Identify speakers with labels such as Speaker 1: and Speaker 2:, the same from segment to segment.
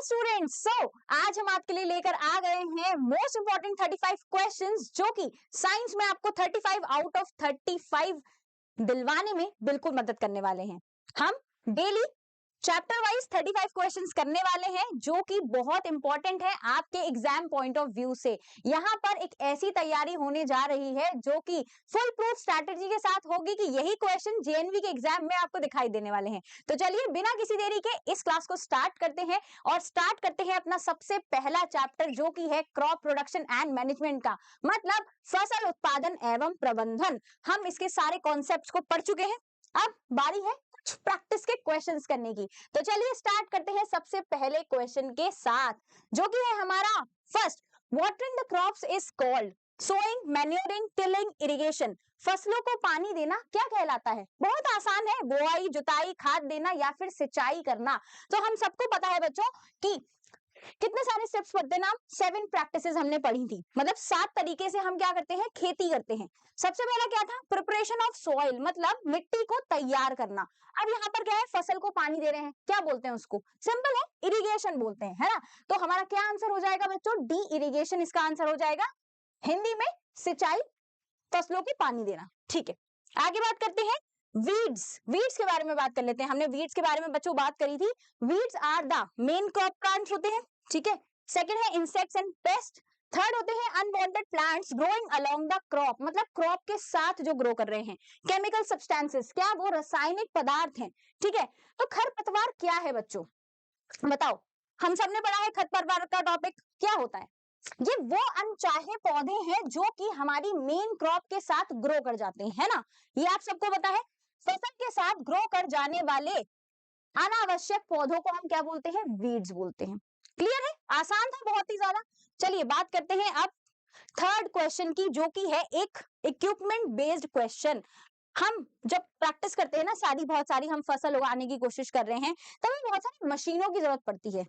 Speaker 1: Students, सो आज हम आपके लिए लेकर आ गए हैं मोस्ट इंपोर्टेंट 35 क्वेश्चंस जो कि साइंस में आपको 35 आउट ऑफ 35 दिलवाने में बिल्कुल मदद करने वाले हैं। हम डेली चैप्टर वाइज 35 क्वेश्चंस करने वाले हैं जो कि बहुत इंपॉर्टेंट है आपके एग्जाम पॉइंट ऑफ व्यू से। यहाँ पर एक ऐसी तैयारी होने जा रही है जो कि फुल प्रूफ स्ट्रैटेजी के साथ होगी कि यही क्वेश्चन जेएनवी के एग्जाम में आपको दिखाई देने वाले हैं। तो चलिए बिना किसी देरी के इस क्लास को स्टार्ट करते हैं और स्टार्ट करते हैं अपना सबसे पहला चैप्टर जो कि है क्रॉप प्रोडक्शन एंड मैनेजमेंट का, मतलब फसल उत्पादन एवं प्रबंधन। हम इसके सारे कॉन्सेप्ट्स को पढ़ चुके हैं, अब बारी है कुछ प्रैक्टिस के क्वेश्चंस करने की। तो चलिए स्टार्ट करते हैं सबसे पहले क्वेश्चन के साथ जो कि है हमारा first, watering the crops is called sowing, manuring, tilling, irrigation. फसलों को पानी देना क्या कहलाता है? बहुत आसान है, बुआई, जुताई, खाद देना या फिर सिंचाई करना। तो हम सबको पता है बच्चों कि कितने सारे स्टेप्स पढ़ते ना, 7 प्रैक्टिसेस हमने पढ़ी थी, मतलब 7 तरीके से हम क्या करते हैं, खेती करते हैं। सबसे पहला क्या था? प्रिपरेशन ऑफ सॉइल, मतलब मिट्टी को तैयार करना। अब यहाँ पर क्या है, फसल को पानी दे रहे हैं, क्या बोलते हैं उसको? सिंपल है, इरिगेशन बोलते हैं, है ना। तो हमारा क्या आंसर हो जाएगा बच्चों? डी, इरिगेशन इसका आंसर हो जाएगा। हिंदी में सिंचाई, फसलों को पानी देना। ठीक है, आगे बात करते हैं वीड्स। वीड्स के बारे में बात कर लेते हैं। हमने वीड्स के बारे में बच्चों बात करी थी। Weeds are the main crop plants होते हैं, ठीक है। सेकंड है इंसेक्ट्स एंड पेस्ट। थर्ड होते हैं unwanted plants growing along the crop, मतलब क्रॉप के साथ जो ग्रो कर रहे हैं। केमिकल सब्सटेंसेस, क्या वो रासायनिक पदार्थ हैं, ठीक है। तो खरपतवार क्या है बच्चों, बताओ। हम सबने पढ़ा है खरपतवार का टॉपिक, क्या होता है? ये वो अनचाहे पौधे हैं जो कि हमारी मेन क्रॉप के साथ ग्रो कर जाते हैं, है ना। ये आप सबको पता है, फसल के साथ ग्रो कर जाने वाले अनावश्यक पौधों को हम क्या बोलते हैं? वीड्स बोलते हैं। क्लियर है, आसान था बहुत ही ज्यादा। चलिए बात करते हैं अब थर्ड क्वेश्चन की जो कि है एक इक्विपमेंट बेस्ड क्वेश्चन। हम जब प्रैक्टिस करते हैं ना, बहुत सारी हम फसल उगाने की कोशिश कर रहे हैं, तब हमें बहुत सारी मशीनों की जरूरत पड़ती है,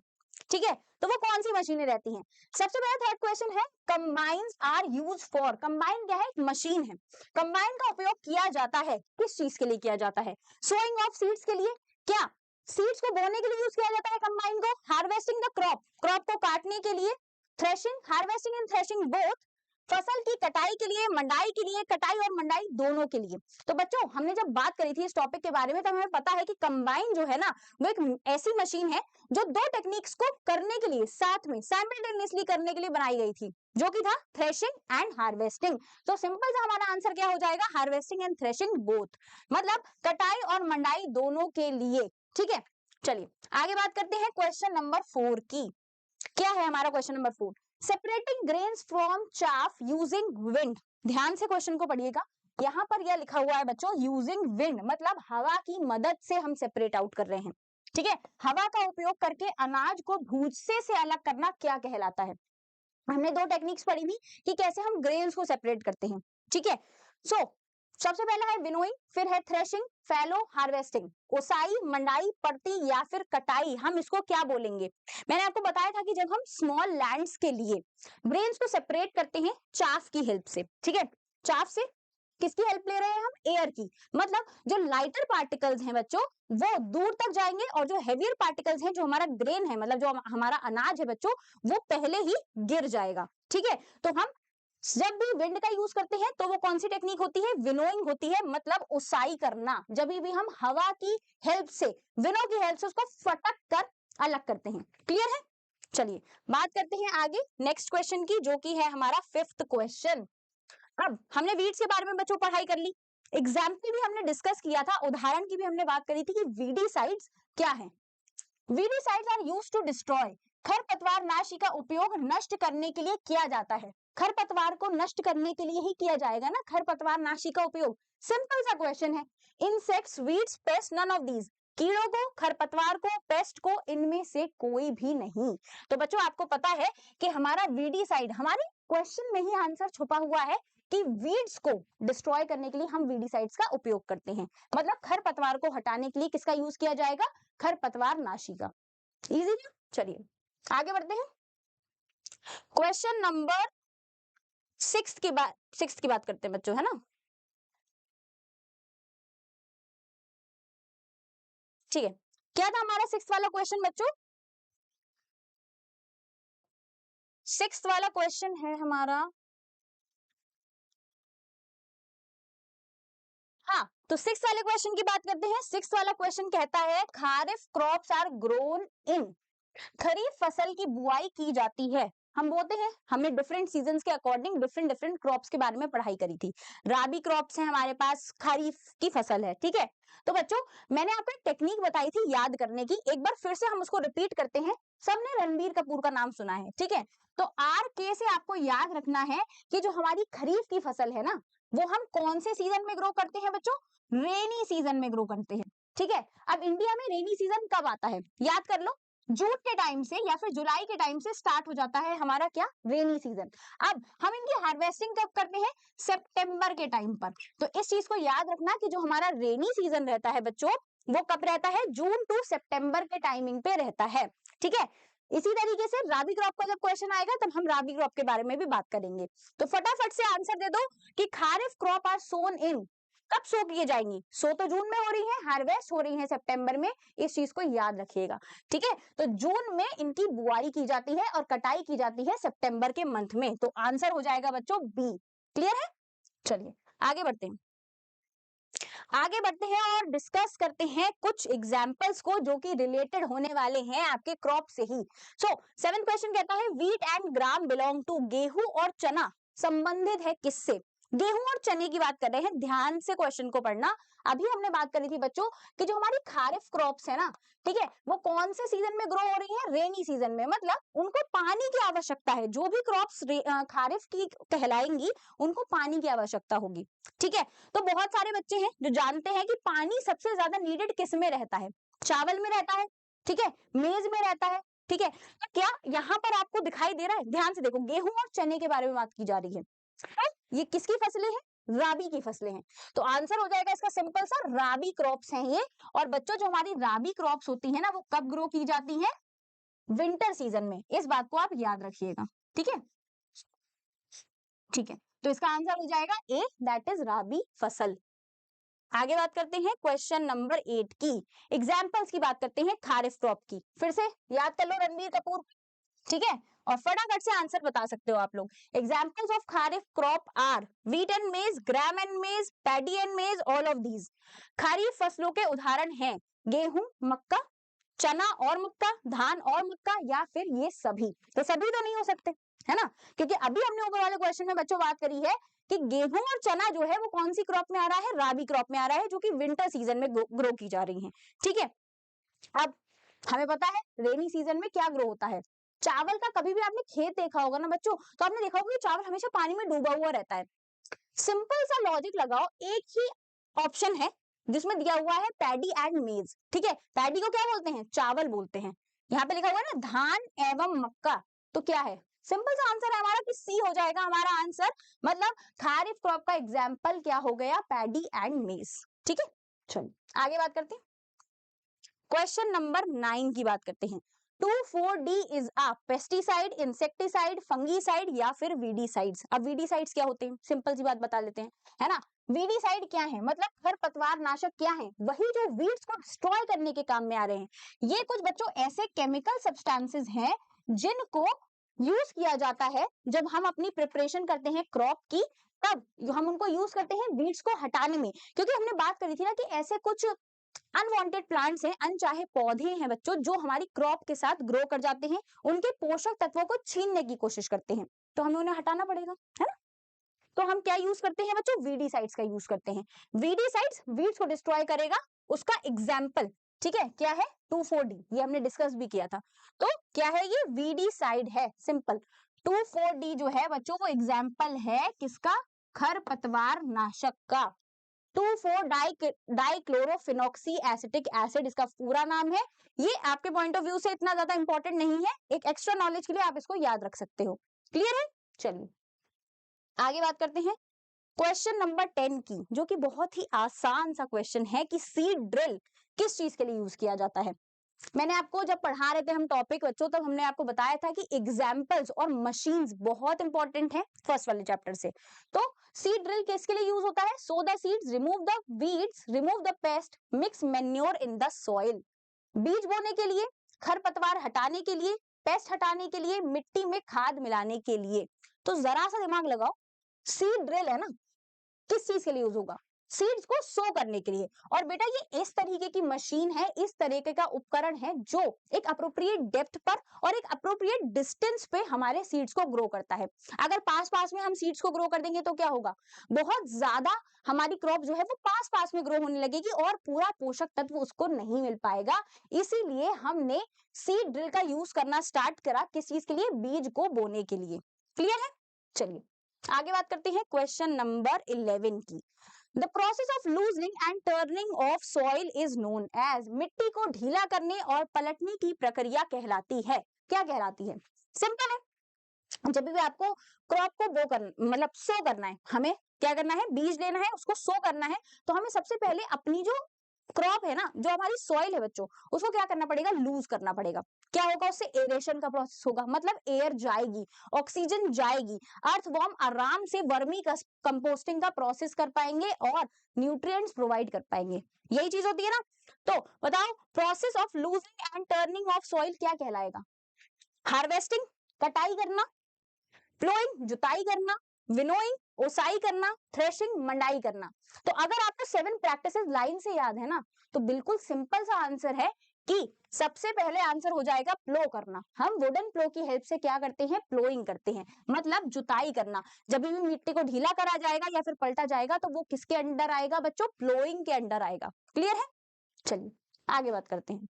Speaker 1: ठीक है। तो वो कौन सी मशीनें रहती हैं? सबसे पहला थर्ड क्वेश्चन है combines are use for. Combine क्या है? एक मशीन है। कंबाइन का उपयोग किया जाता है, किस चीज के लिए किया जाता है? सोइंग ऑफ सीड्स के लिए। क्या सीड्स को बोने के लिए यूज किया जाता है कंबाइन को? हार्वेस्टिंग द क्रॉप, क्रॉप को काटने के लिए। Threshing, harvesting and threshing both. फसल की कटाई के लिए, मंडाई के लिए, कटाई और मंडाई दोनों के लिए। तो बच्चों हमने जब बात करी थी इस टॉपिक के बारे में, तब हमें पता है कि कंबाइन जो है ना, वो एक ऐसी मशीन है जो 2 टेक्निक्स को करने के लिए साथ में साइमल्टेनियसली करने के लिए बनाई गई थी, जो कि था थ्रेशिंग एंड हार्वेस्टिंग। तो सिंपल सा हमारा आंसर क्या हो जाएगा? हार्वेस्टिंग एंड थ्रेशिंग बोथ, मतलब कटाई और मंडाई दोनों के लिए, ठीक है। चलिए आगे बात करते हैं क्वेश्चन नंबर 4 की। क्या है हमारा question number 4? Separating grains from chaff using wind. ध्यान से क्वेश्चन को पढ़िएगा। यहाँ पर यह लिखा हुआ है बच्चों यूजिंग विंड, मतलब हवा की मदद से हम सेपरेट आउट कर रहे हैं, ठीक है। हवा का उपयोग करके अनाज को भूसे से अलग करना क्या कहलाता है? हमने 2 टेक्निक्स पढ़ी थी कि कैसे हम ग्रेन्स को सेपरेट करते हैं, ठीक है। सो सबसे पहला है विनोइंग, फिर है थ्रेशिंग, फैलो, हार्वेस्टिंग। ओसाई, मंडाई, पड़ती या फिर कटाई, हम इसको क्या बोलेंगे? मैंने आपको बताया था कि जब हम स्मॉल लैंड्स के लिए ग्रेन्स को सेपरेट करते हैं चाफ की हेल्प से, ठीक है। चाफ से किसकी हेल्प ले रहे हैं हम? एयर की। मतलब जो लाइटर पार्टिकल्स हैं बच्चों, वो दूर तक जाएंगे और जो हेवियर पार्टिकल्स हैं, जो हमारा ग्रेन है, मतलब जो हमारा अनाज है बच्चों, वो पहले ही गिर जाएगा, ठीक है। तो हम जब भी विंड का यूज करते हैं तो वो कौन सी टेक्निक होती है? विनोइंग होती है, मतलब उसाई करना। जब भी हम हवा की हेल्प से, विनो की हेल्प से उसको फटक कर अलग करते हैं। क्लियर है? चलिए बात करते हैं आगे नेक्स्ट क्वेश्चन की, जो कि है हमारा 5th क्वेश्चन। अब हमने वीड्स के बारे में बच्चों पढ़ाई कर ली, एग्जाम्पल भी हमने डिस्कस किया था, उदाहरण की भी हमने बात करी थी कि वीडीसाइड्स क्या है। Weedicides are used to destroy. खरपतवार नाशी का उपयोग नष्ट करने के लिए किया जाता है। खरपतवार को नष्ट करने के लिए ही किया जाएगा ना खरपतवार नाशी का उपयोग। सिंपल सा क्वेश्चन है। Insects, weeds, pest, none of these. कीड़ों को, खरपतवार को, पेस्ट को, इनमें से कोई भी नहीं। तो बच्चों आपको पता है कि हमारा वीडीसाइड, हमारे क्वेश्चन में ही आंसर छुपा हुआ है कि वीड्स को डिस्ट्रॉय करने के लिए हम वीडीसाइड्स का उपयोग करते हैं। मतलब खरपतवार को हटाने के लिए किसका यूज किया जाएगा? खरपतवार नाशी का। इजी ना? चलिए आगे बढ़ते हैं। क्वेश्चन नंबर 6 की बात करते हैं बच्चों, है ना। ठीक है, क्या था हमारा 6th वाला क्वेश्चन बच्चों? सिक्स्थ वाला क्वेश्चन है हमारा, हाँ, तो सिक्स वाले क्वेश्चन की बात करते हैं। सिक्स वाला क्वेश्चन कहता है kharif crops are grown in, kharif फसल की बुआई की जाती है। हम बोलते हैं, हमने डिफरेंट सीजन्स के अकॉर्डिंग डिफरेंट डिफरेंट क्रॉप्स के बारे में पढ़ाई करी थी। राबी क्रॉप्स है हमारे पास, खरीफ की फसल है, ठीक है। तो बच्चों, मैंने आपको एक टेक्निक बताई थी याद करने की, एक बार फिर से हम उसको रिपीट करते हैं। सबने रणबीर कपूर का नाम सुना है, ठीक है। तो आर के से आपको याद रखना है कि जो हमारी खरीफ की फसल है ना, वो हम कौन से सीजन में ग्रो करते हैं बच्चों? रेनी सीजन में ग्रो करते हैं, ठीक है। अब इंडिया में रेनी सीजन कब आता है, याद कर लो। जून के टाइम से या फिर जुलाई के टाइम से स्टार्ट हो जाता है हमारा क्या, रेनी सीजन। अब हम इनकी हार्वेस्टिंग कब करते हैं? सितंबर के टाइम पर। तो इस चीज को याद रखना कि जो हमारा रेनी सीजन रहता है बच्चों, वो कब रहता है? जून टू सितंबर के टाइमिंग पे रहता है, ठीक है। इसी तरीके से राबी क्रॉप का जब क्वेश्चन आएगा तब हम राबी क्रॉप के बारे में भी बात करेंगे। तो फटाफट से आंसर दे दो कि खारिफ क्रॉप आर सोन इन, कब सो किए जाएंगी? सो तो जून में हो रही है, हार्वेस्ट हो रही है सितंबर में, इस चीज को याद रखिएगा, ठीक है। तो जून में इनकी बुआई की जाती है और कटाई की जाती है सितंबर के मंथ में। तो आंसर हो जाएगा बच्चों बी। क्लियर है? चलिए आगे बढ़ते हैं, आगे बढ़ते हैं और डिस्कस करते हैं कुछ एग्जाम्पल्स को जो कि रिलेटेड होने वाले हैं आपके क्रॉप से ही। सो सेवेंथ क्वेश्चन कहता है wheat and gram belong to, गेहूं और चना संबंधित है किससे? गेहूं और चने की बात कर रहे हैं, ध्यान से क्वेश्चन को पढ़ना। अभी हमने बात करी थी बच्चों कि जो हमारी खारिफ क्रॉप्स है ना, ठीक है, वो कौन से सीजन में ग्रो हो रही है? रेनी सीजन में। मतलब उनको पानी की आवश्यकता है, जो भी क्रॉप्स खारिफ की कहलाएंगी उनको पानी की आवश्यकता होगी, ठीक है। तो बहुत सारे बच्चे हैं जो जानते हैं कि पानी सबसे ज्यादा नीडेड किस में रहता है? चावल में रहता है, ठीक है, मेज में रहता है, ठीक है। तो क्या यहाँ पर आपको दिखाई दे रहा है? ध्यान से देखो, गेहूं और चने के बारे में बात की जा रही है। ये किसकी फसलें हैं? राबी की फसलें हैं। तो आंसर हो जाएगा इसका सिंपल सा, राबी क्रॉप्स हैं ये। और बच्चों, जो हमारी राबी क्रॉप्स होती है ना, वो कब ग्रो की जाती है? विंटर सीजन में। इस बात को आप याद रखिएगा, ठीक है, ठीक है। तो इसका आंसर हो जाएगा ए, दैट इज राबी फसल। आगे बात करते हैं क्वेश्चन नंबर 8 की, एग्जाम्पल्स की बात करते हैं खारिफ क्रॉप की। फिर से याद कर लो रणबीर कपूर, ठीक है, और फटाफट से आंसर बता सकते हो आप लोग। Examples of kharif crop are wheat and maize, gram and maize, paddy and maize, all of these. Kharif फसलों के उदाहरण हैं गेहूं, मक्का, चना और मक्का, धान और मक्का, या फिर ये सभी। तो सभी तो नहीं हो सकते, है ना, क्योंकि अभी हमने ऊपर वाले क्वेश्चन में बच्चों बात करी है कि गेहूं और चना जो है वो कौन सी क्रॉप में आ रहा है? राबी क्रॉप में आ रहा है, जो कि विंटर सीजन में ग्रो की जा रही है, ठीक है। अब हमें पता है रेनी सीजन में क्या ग्रो होता है? चावल का। कभी भी आपने खेत देखा होगा ना बच्चों, तो आपने देखा होगा कि चावल हमेशा पानी में डूबा हुआ रहता है। सिंपल सा लॉजिक लगाओ, एक ही ऑप्शन है जिसमें दिया हुआ है पैडी एंड मेज, ठीक है। पैडी को क्या बोलते हैं? चावल बोलते हैं। यहाँ पे लिखा हुआ है ना धान एवं मक्का, तो क्या है? सिंपल सा आंसर है हमारा कि सी हो जाएगा हमारा आंसर। मतलब खारिफ क्रॉप का एग्जाम्पल क्या हो गया? पैडी एंड मेज, ठीक है। चलो आगे बात करते हैं, क्वेश्चन नंबर 9 की बात करते हैं। 2,4-D is a pesticide, insecticide, fungicide या फिर वीडीसाइड्स। अब वीडीसाइड्स क्या होते हैं? सिंपल सी बात बता लेते हैं, है ना। वीडीसाइड क्या है? मतलब खरपतवार नाशक क्या है? वही जो वीड्स को डिस्ट्रॉय करने के काम में आ रहे हैं। ये कुछ बच्चों ऐसे केमिकल सब्सटेंसेस हैं जिनको यूज किया जाता है जब हम अपनी प्रिपरेशन करते हैं क्रॉप की, तब हम उनको यूज करते हैं वीड्स को हटाने में। क्योंकि हमने बात करी थी ना कि ऐसे कुछ अनवांटेड प्लांट्स हैं, अनचाहे पौधे हैं बच्चों, जो हमारी क्रॉप के साथ ग्रो कर जाते हैं, उनके पोषक तत्वों को छीनने की कोशिश करते हैं, तो हमें उन्हें हटाना पड़ेगा, है ना। तो हम क्या यूज करते हैं बच्चों? वीडीसाइड्स का यूज करते हैं। वीडीसाइड्स वीड्स को डिस्ट्रॉय करेगा, उसका एग्जाम्पल, ठीक है, क्या है? 2,4-D, ये हमने डिस्कस भी किया था। तो क्या है ये? वीडीसाइड है, सिंपल। 2,4-D जो है बच्चों वो एग्जाम्पल है किसका? खरपतवार नाशक का। 2,4-डाइक्लोरोफिनॉक्सी एसिटिक एसिड इसका पूरा नाम है। ये आपके पॉइंट ऑफ व्यू से इतना ज्यादा इंपॉर्टेंट नहीं है, एक एक्स्ट्रा नॉलेज के लिए आप इसको याद रख सकते हो। क्लियर है? चलिए आगे बात करते हैं क्वेश्चन नंबर 10 की, जो कि बहुत ही आसान सा क्वेश्चन है कि सीड ड्रिल किस चीज के लिए यूज किया जाता है। मैंने आपको जब पढ़ा रहे थे हम टॉपिक बच्चों, तब हमने आपको बताया था कि एग्जाम्पल्स और मशीन्स बहुत इंपॉर्टेंट है फर्स्ट वाले चैप्टर से। तो सीड ड्रिल किसके लिए यूज होता है? So the seeds, remove the weeds, remove the paste, mix manure in the soil. बीज बोने के लिए, खरपतवार हटाने के लिए, पेस्ट हटाने के लिए, मिट्टी में खाद मिलाने के लिए। तो जरा सा दिमाग लगाओ, सीड ड्रिल है ना, किस चीज के लिए यूज होगा? सीड्स को सो करने के लिए। और बेटा ये इस तरीके की मशीन है, इस तरीके का उपकरण है जो एक अप्रोप्रिएट डेप्थ पर और एक अप्रोप्रिएट डिस्टेंस पे हमारे सीड्स को ग्रो करता है। अगर पास पास में हम सीड्स को ग्रो कर देंगे तो क्या होगा? बहुत ज्यादा हमारी क्रॉप जो है वो पास पास में ग्रो होने लगेगी और पूरा पोषक तत्व उसको नहीं मिल पाएगा। इसीलिए हमने सीड ड्रिल का यूज करना स्टार्ट करा, किस चीज के लिए? बीज को बोने के लिए। क्लियर है? चलिए आगे बात करते हैं क्वेश्चन नंबर 11 की। The process of loosening and turning of soil is known as. मिट्टी को ढीला करने और पलटने की प्रक्रिया कहलाती है। क्या कहलाती है? सिंपल है, जब भी आपको क्रॉप को बो कर मतलब सो करना है, हमें क्या करना है? बीज लेना है, उसको सो करना है, तो हमें सबसे पहले अपनी जो क्रॉप है ना, जो हमारी सॉइल है बच्चों, उसको क्या करना पड़ेगा? लूज करना पड़ेगा। क्या होगा? उससे एरेशन का प्रोसेस होगा, मतलब एयर जाएगी, ऑक्सीजन जाएगी, अर्थवॉर्म आराम से वर्मी कंपोस्टिंग का प्रोसेस कर पाएंगे और न्यूट्रिएंट्स प्रोवाइड कर पाएंगे। यही चीज होती है ना। तो बताओ, process of losing and turning of soil क्या कहलाएगा? हार्वेस्टिंग, कटाई करना, प्लोइंग, जुताई करना, विनोइंग, ओसाई करना, थ्रेशिंग, मंडाई करना। तो अगर आपको 7 प्रैक्टिसेस लाइन से याद है ना, तो बिल्कुल सिंपल सा आंसर है कि सबसे पहले आंसर हो जाएगा प्लो करना। हम वुडन प्लो की हेल्प से क्या करते हैं? प्लोइंग करते हैं, मतलब जुताई करना। जब भी मिट्टी को ढीला करा जाएगा या फिर पलटा जाएगा तो वो किसके अंडर आएगा बच्चों? प्लोइंग के अंडर आएगा। क्लियर है? चलिए आगे बात करते हैं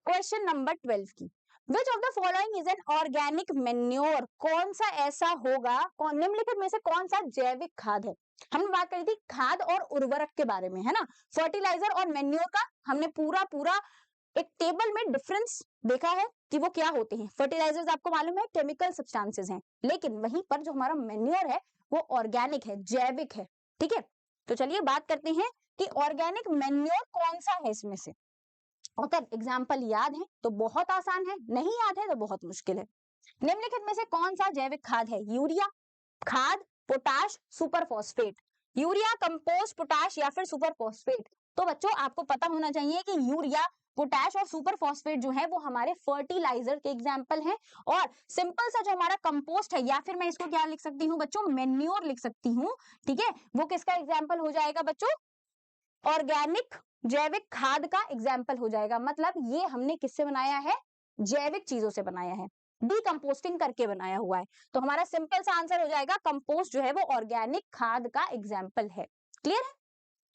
Speaker 1: क्वेश्चन नंबर 12 की। विच of the following is an organic manure? कौन सा ऐसा होगा, निम्नलिखित में से कौन सा जैविक खाद है? हमने बात करी थी खाद और उर्वरक के बारे में, है ना। फर्टिलाइजर और मेन्योर का हमने पूरा पूरा एक टेबल में डिफरेंस देखा है कि वो क्या होते हैं। फर्टिलाइजर्स आपको मालूम है केमिकल सब्सटेंसेस हैं, लेकिन वहीं पर जो हमारा मेन्योर है वो ऑर्गेनिक है, जैविक है। ठीक है, तो चलिए बात करते हैं कि ऑर्गेनिक मेन्योर कौन सा है इसमें से। अगर एग्जाम्पल याद है तो बहुत आसान है, नहीं याद है तो बहुत मुश्किल है। निम्नलिखित में से कौन सा जैविक खाद है? यूरिया, खाद, potash, super phosphate. Urea, compost, potash या फिर सुपर फॉस्फेट। तो बच्चों आपको पता होना चाहिए कि यूरिया, पोटाश और सुपर फॉस्फेट जो है वो हमारे फर्टिलाइजर के एग्जाम्पल हैं। और सिंपल सा जो हमारा कंपोस्ट है, या फिर मैं इसको क्या लिख सकती हूँ बच्चों? मेन्योर लिख सकती हूँ। ठीक है, वो किसका एग्जाम्पल हो जाएगा बच्चों? ऑर्गेनिक जैविक खाद का एग्जाम्पल हो जाएगा। मतलब ये हमने किससे बनाया है? जैविक चीजों से बनाया है, डीकंपोस्टिंग करके बनाया हुआ है। तो हमारा सिंपल सा आंसर हो जाएगा कंपोस्ट जो है वो ऑर्गेनिक खाद का एग्जाम्पल है। क्लियर है?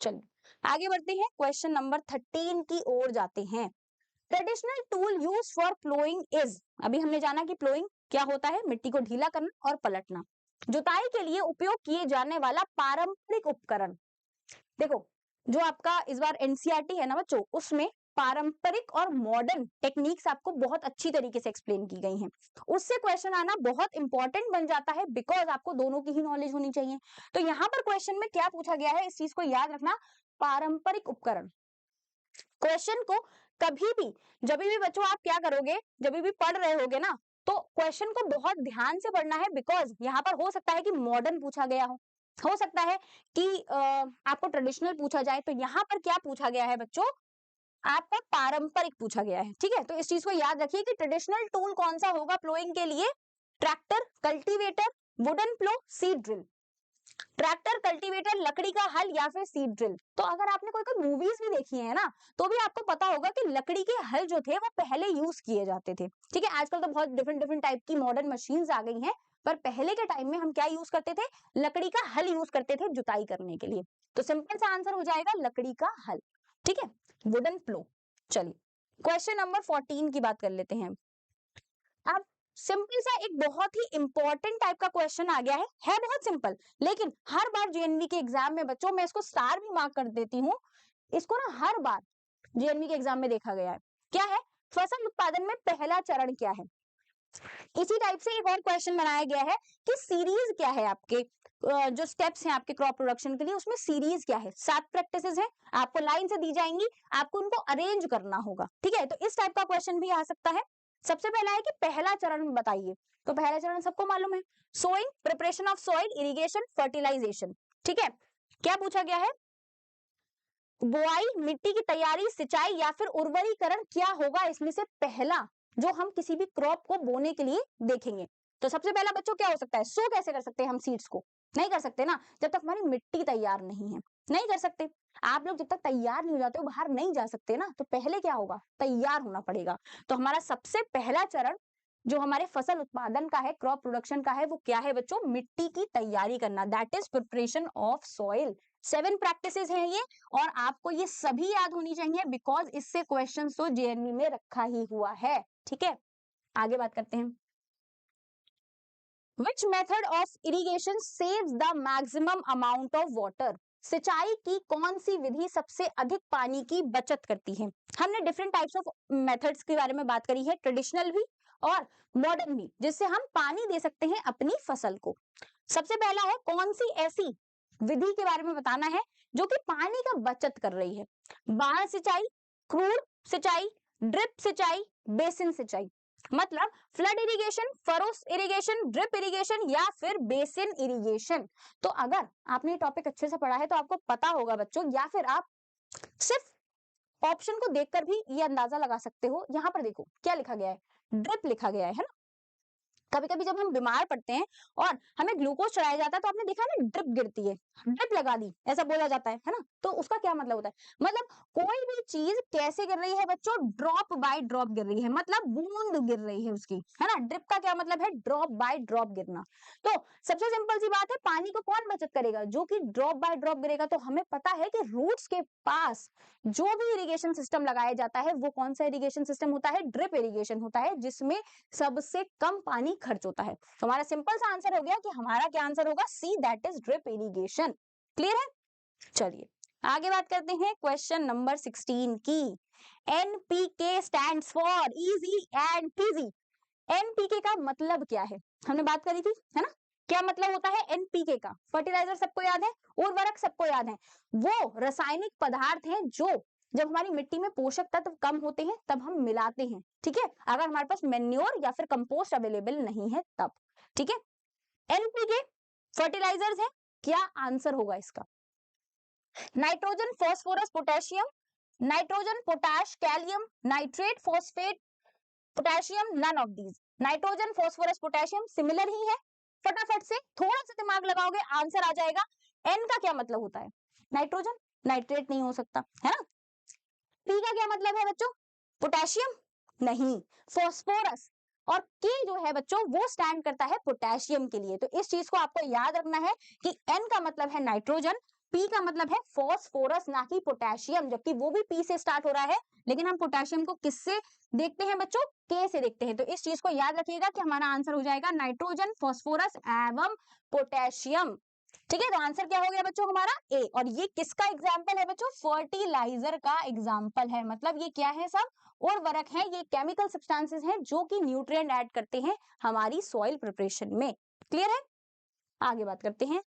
Speaker 1: चलिए आगे बढ़ते हैं, क्वेश्चन नंबर 13 की ओर जाते हैं। Traditional tool use for ploughing is. अभी हमने जाना कि प्लोइंग क्या होता है? मिट्टी को ढीला करना और पलटना। जुताई के लिए उपयोग किए जाने वाला पारंपरिक उपकरण। देखो, जो आपका इस बार एनसीईआरटी है ना बच्चों, उसमें पारंपरिक और मॉडर्न टेक्निक्स आपको बहुत अच्छी तरीके से एक्सप्लेन की गई हैं। उससे क्वेश्चन आना बहुत इंपॉर्टेंट बन जाता है, बिकॉज आपको दोनों की ही नॉलेज होनी चाहिए। तो यहाँ पर क्वेश्चन में क्या पूछा गया है, इस चीज को याद रखना। पारंपरिक उपकरण क्वेश्चन को कभी भी, जब भी बच्चों आप क्या करोगे, जब भी पढ़ रहे होगे ना, तो क्वेश्चन को बहुत ध्यान से पढ़ना है। बिकॉज यहाँ पर हो सकता है कि मॉडर्न पूछा गया हो सकता है कि आपको ट्रेडिशनल पूछा जाए। तो यहाँ पर क्या पूछा गया है बच्चों? आपका पारंपरिक पूछा गया है। ठीक है, तो इस चीज को याद रखिए कि ट्रेडिशनल टूल कौन सा होगा प्लोइंग के लिए? ट्रैक्टर, कल्टीवेटर, वुडन प्लो, सीड ड्रिल। ट्रैक्टर, कल्टीवेटर, लकड़ी का हल या फिर सीड ड्रिल। तो अगर आपने कोई कोई मूवीज भी देखी है ना, तो भी आपको पता होगा कि लकड़ी के हल जो थे वो पहले यूज किए जाते थे। ठीक है, आजकल तो बहुत डिफरेंट डिफरेंट टाइप की मॉडर्न मशीन्स आ गई हैं, पर पहले के टाइम में हम क्या यूज करते थे? लकड़ी का हल यूज करते थे जुताई करने के लिए। तो सिंपल सा आंसर हो जाएगा लकड़ी का हल। ठीक है, वुडन प्लो। चलिए क्वेश्चन नंबर 14 की बात कर लेते हैं। अब सिंपल सा एक बहुत ही इंपॉर्टेंट टाइप का क्वेश्चन आ गया है बहुत सिंपल, लेकिन हर बार जेएनवी के एग्जाम में बच्चों, मैं इसको स्टार भी मार्क कर देती हूँ, इसको ना हर बार जेएनवी के एग्जाम में देखा गया है। क्या है? फसल उत्पादन में पहला चरण क्या है? इसी टाइप से एक और क्वेश्चन बनाया गया है कि सीरीज क्या है आपके जो स्टेप्स हैं आपके क्रॉप प्रोडक्शन के लिए, उसमें सीरीज क्या है? 7 प्रैक्टिसेस हैं, आपको लाइन से दी जाएंगी, आपको उनको अरेंज करना होगा। ठीक है, तो इस टाइप का क्वेश्चन भी आ सकता है। सबसे पहला है कि पहला चरण बताइए। तो पहला चरण सबको मालूम है, sowing, preparation of soil, irrigation, fertilisation. ठीक है, क्या पूछा गया है? बुआई, मिट्टी की तैयारी, सिंचाई या फिर उर्वरीकरण क्या होगा इसमें से पहला? जो हम किसी भी क्रॉप को बोने के लिए देखेंगे। तो सबसे पहला बच्चों क्या हो सकता है, सो कैसे कर सकते हैं हम सीड्स को, नहीं कर सकते ना जब तक हमारी मिट्टी तैयार नहीं है, नहीं कर सकते। आप लोग जब तक तैयार नहीं हो जाते हो बाहर नहीं जा सकते ना, तो पहले क्या होगा, तैयार होना पड़ेगा। तो हमारा सबसे पहला चरण जो हमारे फसल उत्पादन का है, क्रॉप प्रोडक्शन का है, वो क्या है बच्चों, मिट्टी की तैयारी करना, that is preparation of soil. 7 practices हैं ये, और आपको ये सभी याद होनी चाहिए बिकॉज इससे क्वेश्चन तो जेएनवी में रखा ही हुआ है। ठीक है, आगे बात करते हैं। Which method of irrigation saves the maximum amount of water? सिंचाई की कौन सी विधि सबसे अधिक पानी की बचत करती है? हमने डिफरेंट टाइप्स ऑफ मेथड्स के बारे में बात करी है, ट्रेडिशनल भी और मॉडर्न भी, जिससे हम पानी दे सकते हैं अपनी फसल को। सबसे पहला है कौन सी ऐसी विधि के बारे में बताना है जो कि पानी का बचत कर रही है। बाढ़ सिंचाई, क्रूड सिंचाई, ड्रिप सिंचाई, बेसिन सिंचाई। मतलब flood irrigation, ferrous irrigation, drip irrigation या फिर बेसिन इरिगेशन। तो अगर आपने टॉपिक अच्छे से पढ़ा है तो आपको पता होगा बच्चों, या फिर आप सिर्फ ऑप्शन को देखकर भी ये अंदाजा लगा सकते हो। यहां पर देखो क्या लिखा गया है, ड्रिप लिखा गया है ना। कभी कभी जब हम बीमार पड़ते हैं और हमें ग्लूकोज चढ़ाया जाता है तो आपने देखा है ना, ड्रिप गिरती है, ड्रिप लगा दी ऐसा बोला जाता है ना। तो उसका क्या मतलब होता है, मतलब कोई भी चीज कैसे गिर रही है बच्चों, ड्रॉप बाय ड्रॉप गिर रही है, मतलब बूंद गिर रही है उसकी, है ना। ड्रिप का क्या मतलब है, ड्रॉप बाय ड्रॉप गिरना। तो सबसे सिंपल सी बात है, पानी को कौन बचत करेगा, जो कि ड्रॉप बाय ड्रॉप गिरेगा। तो हमें पता है कि रूट्स के पास जो भी इरिगेशन सिस्टम लगाया जाता है वो कौन सा इरिगेशन सिस्टम होता है, ड्रिप इरिगेशन होता है, जिसमें सबसे कम पानी खर्च होता है। तो हमारा सिंपल सा आंसर हो गया कि हमारा क्या आंसर होगा, C, that is drip irrigation. Clear है, चलिए आगे बात करते हैं क्वेश्चन नंबर 16 की। NPK stands for easy and PG. NPK का मतलब क्या है, हमने बात करी थी, है ना। क्या मतलब होता है एनपीके का, फर्टिलाइजर सबको याद है, उर्वरक सबको याद है, वो रासायनिक पदार्थ हैं जो जब हमारी मिट्टी में पोषक तत्व कम होते हैं तब हम मिलाते हैं। ठीक है, अगर हमारे पास मेन्योर या फिर कंपोस्ट अवेलेबल नहीं है तब। ठीक है, एनपीके फर्टिलाइजर्स है। क्या आंसर होगा इसका, nitrogen, phosphorus, potassium, nitrogen, potash, calcium, nitrate, phosphate, potassium, none of these. Nitrogen, phosphorus, potassium similar ही है, फटाफट से थोड़ा सा दिमाग लगाओगे आंसर आ जाएगा। एन का क्या मतलब होता है, नाइट्रोजन, नाइट्रेट नहीं हो सकता, है ना। पी का क्या मतलब है बच्चों, पोटेशियम नहीं, फॉस्फोरस। और के जो है बच्चों वो स्टैंड करता है पोटेशियम के लिए। तो इस चीज को आपको याद रखना है कि एन का मतलब है नाइट्रोजन, पी का मतलब है फॉस्फोरस, ना कि पोटेशियम, जबकि वो भी पी से स्टार्ट हो रहा है, लेकिन हम पोटेशियम को किससे देखते हैं बच्चों, के से देखते हैं। तो इस चीज को याद रखिएगा कि हमारा आंसर हो जाएगा नाइट्रोजन, फॉस्फोरस एवं पोटेशियम। ठीक है, तो आंसर क्या हो गया बच्चों हमारा ए। और ये किसका एग्जाम्पल है बच्चों, फर्टिलाइजर का एग्जाम्पल है। मतलब ये क्या है, सब उर्वरक है, ये केमिकल सब्सटेंसेस हैं जो कि न्यूट्रिएंट ऐड करते हैं हमारी सॉइल प्रिपरेशन में। क्लियर है, आगे बात करते हैं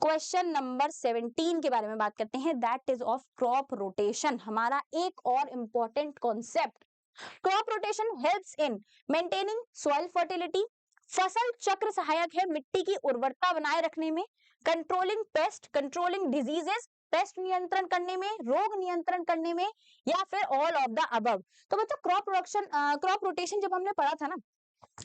Speaker 1: क्वेश्चन नंबर 17 के बारे में बात करते हैं, that is of crop rotation. हमारा एक और important concept, crop rotation helps in maintaining soil fertility. फसल चक्र सहायक है मिट्टी की उर्वरता बनाए रखने में, controlling paste, controlling diseases, paste नियंत्रण करने में, रोग नियंत्रण करने में, या फिर ऑल ऑफ द अबव। तो बच्चों क्रॉप प्रोडक्शन, क्रॉप रोटेशन जब हमने पढ़ा था ना,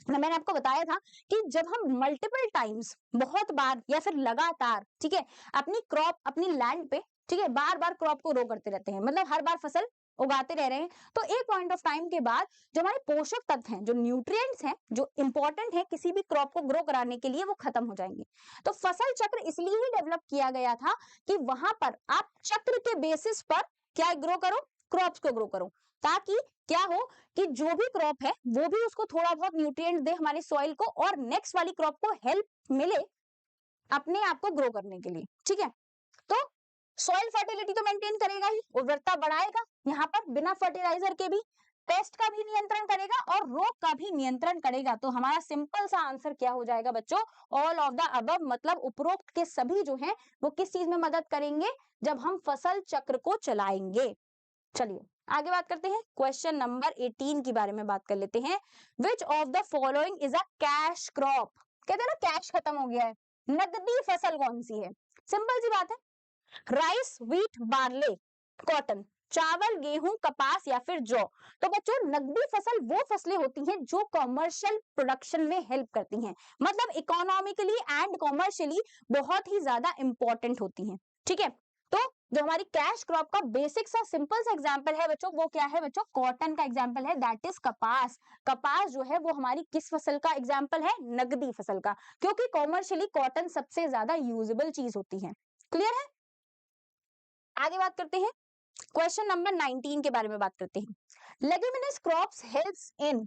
Speaker 1: मैंने आपको बताया था कि जब हम मल्टीपल टाइम्स, बहुत बार या फिर लगातार, ठीक है, अपनी क्रॉप अपनी लैंड पे, ठीक है, बार बार क्रॉप को ग्रो करते रहते हैं, मतलब हर बार फसल उगाते रह रहे हैं, तो एक पॉइंट ऑफ टाइम के बाद जो हमारे पोषक तत्व हैं, जो न्यूट्रिएंट्स हैं, जो इंपॉर्टेंट है किसी भी क्रॉप को ग्रो कराने के लिए, वो खत्म हो जाएंगे। तो फसल चक्र इसलिए ही डेवलप किया गया था कि वहां पर आप चक्र के बेसिस पर क्या ग्रो करो, क्रॉप्स को ग्रो करो, ताकि क्या हो कि जो भी क्रॉप है वो भी उसको थोड़ा बहुत न्यूट्रिएंट दे हमारी सॉइल को, और नेक्स्ट वाली क्रॉप को हेल्प मिले अपने आप को ग्रो करने के लिए। ठीक है, तो सॉइल फर्टिलिटी तो मेंटेन करेगा ही, उर्वरता बढ़ाएगा, यहाँ पर बिना फर्टिलाइजर के भी पेस्ट का भी नियंत्रण करेगा और रोग का भी नियंत्रण करेगा। तो हमारा सिंपल सा आंसर क्या हो जाएगा बच्चों, ऑल ऑफ द अबव। मतलब उपरोक्त के सभी जो हैं वो किस चीज में मदद करेंगे, जब हम फसल चक्र को चलाएंगे। चलिए आगे बात करते हैं, क्वेश्चन नंबर 18 के बारे में बात कर लेते हैं। विच of the following is a cash crop. कहते हैं ना कैश खत्म हो गया है, नकदी फसल कौन सी है। सिंपल सी बात है, राइस, व्हीट, बार्ले, कॉटन। चावल, गेहूं, कपास या फिर जौ। तो बच्चों नकदी फसल वो फसलें होती हैं जो कमर्शियल प्रोडक्शन में हेल्प करती हैं, मतलब इकोनॉमिकली एंड कॉमर्शियली बहुत ही ज्यादा इंपॉर्टेंट होती हैं। ठीक है, तो जो हमारी कैश क्रॉप का बेसिक सा सिंपल सा एग्जांपल है बच्चों, वो क्या है बच्चों, कॉटन का एग्जांपल है, दैट इज कपास। कपास जो है वो हमारी किस फसल का एग्जांपल है, नकदी फसल का, क्योंकि कॉमर्शियली कॉटन सबसे ज्यादा यूजेबल चीज होती है। क्लियर है? आगे बात करते हैं, क्वेश्चन नंबर 19 के बारे में बात करते हैं। लेग्यूमिनस क्रॉप्स हेल्प्स इन,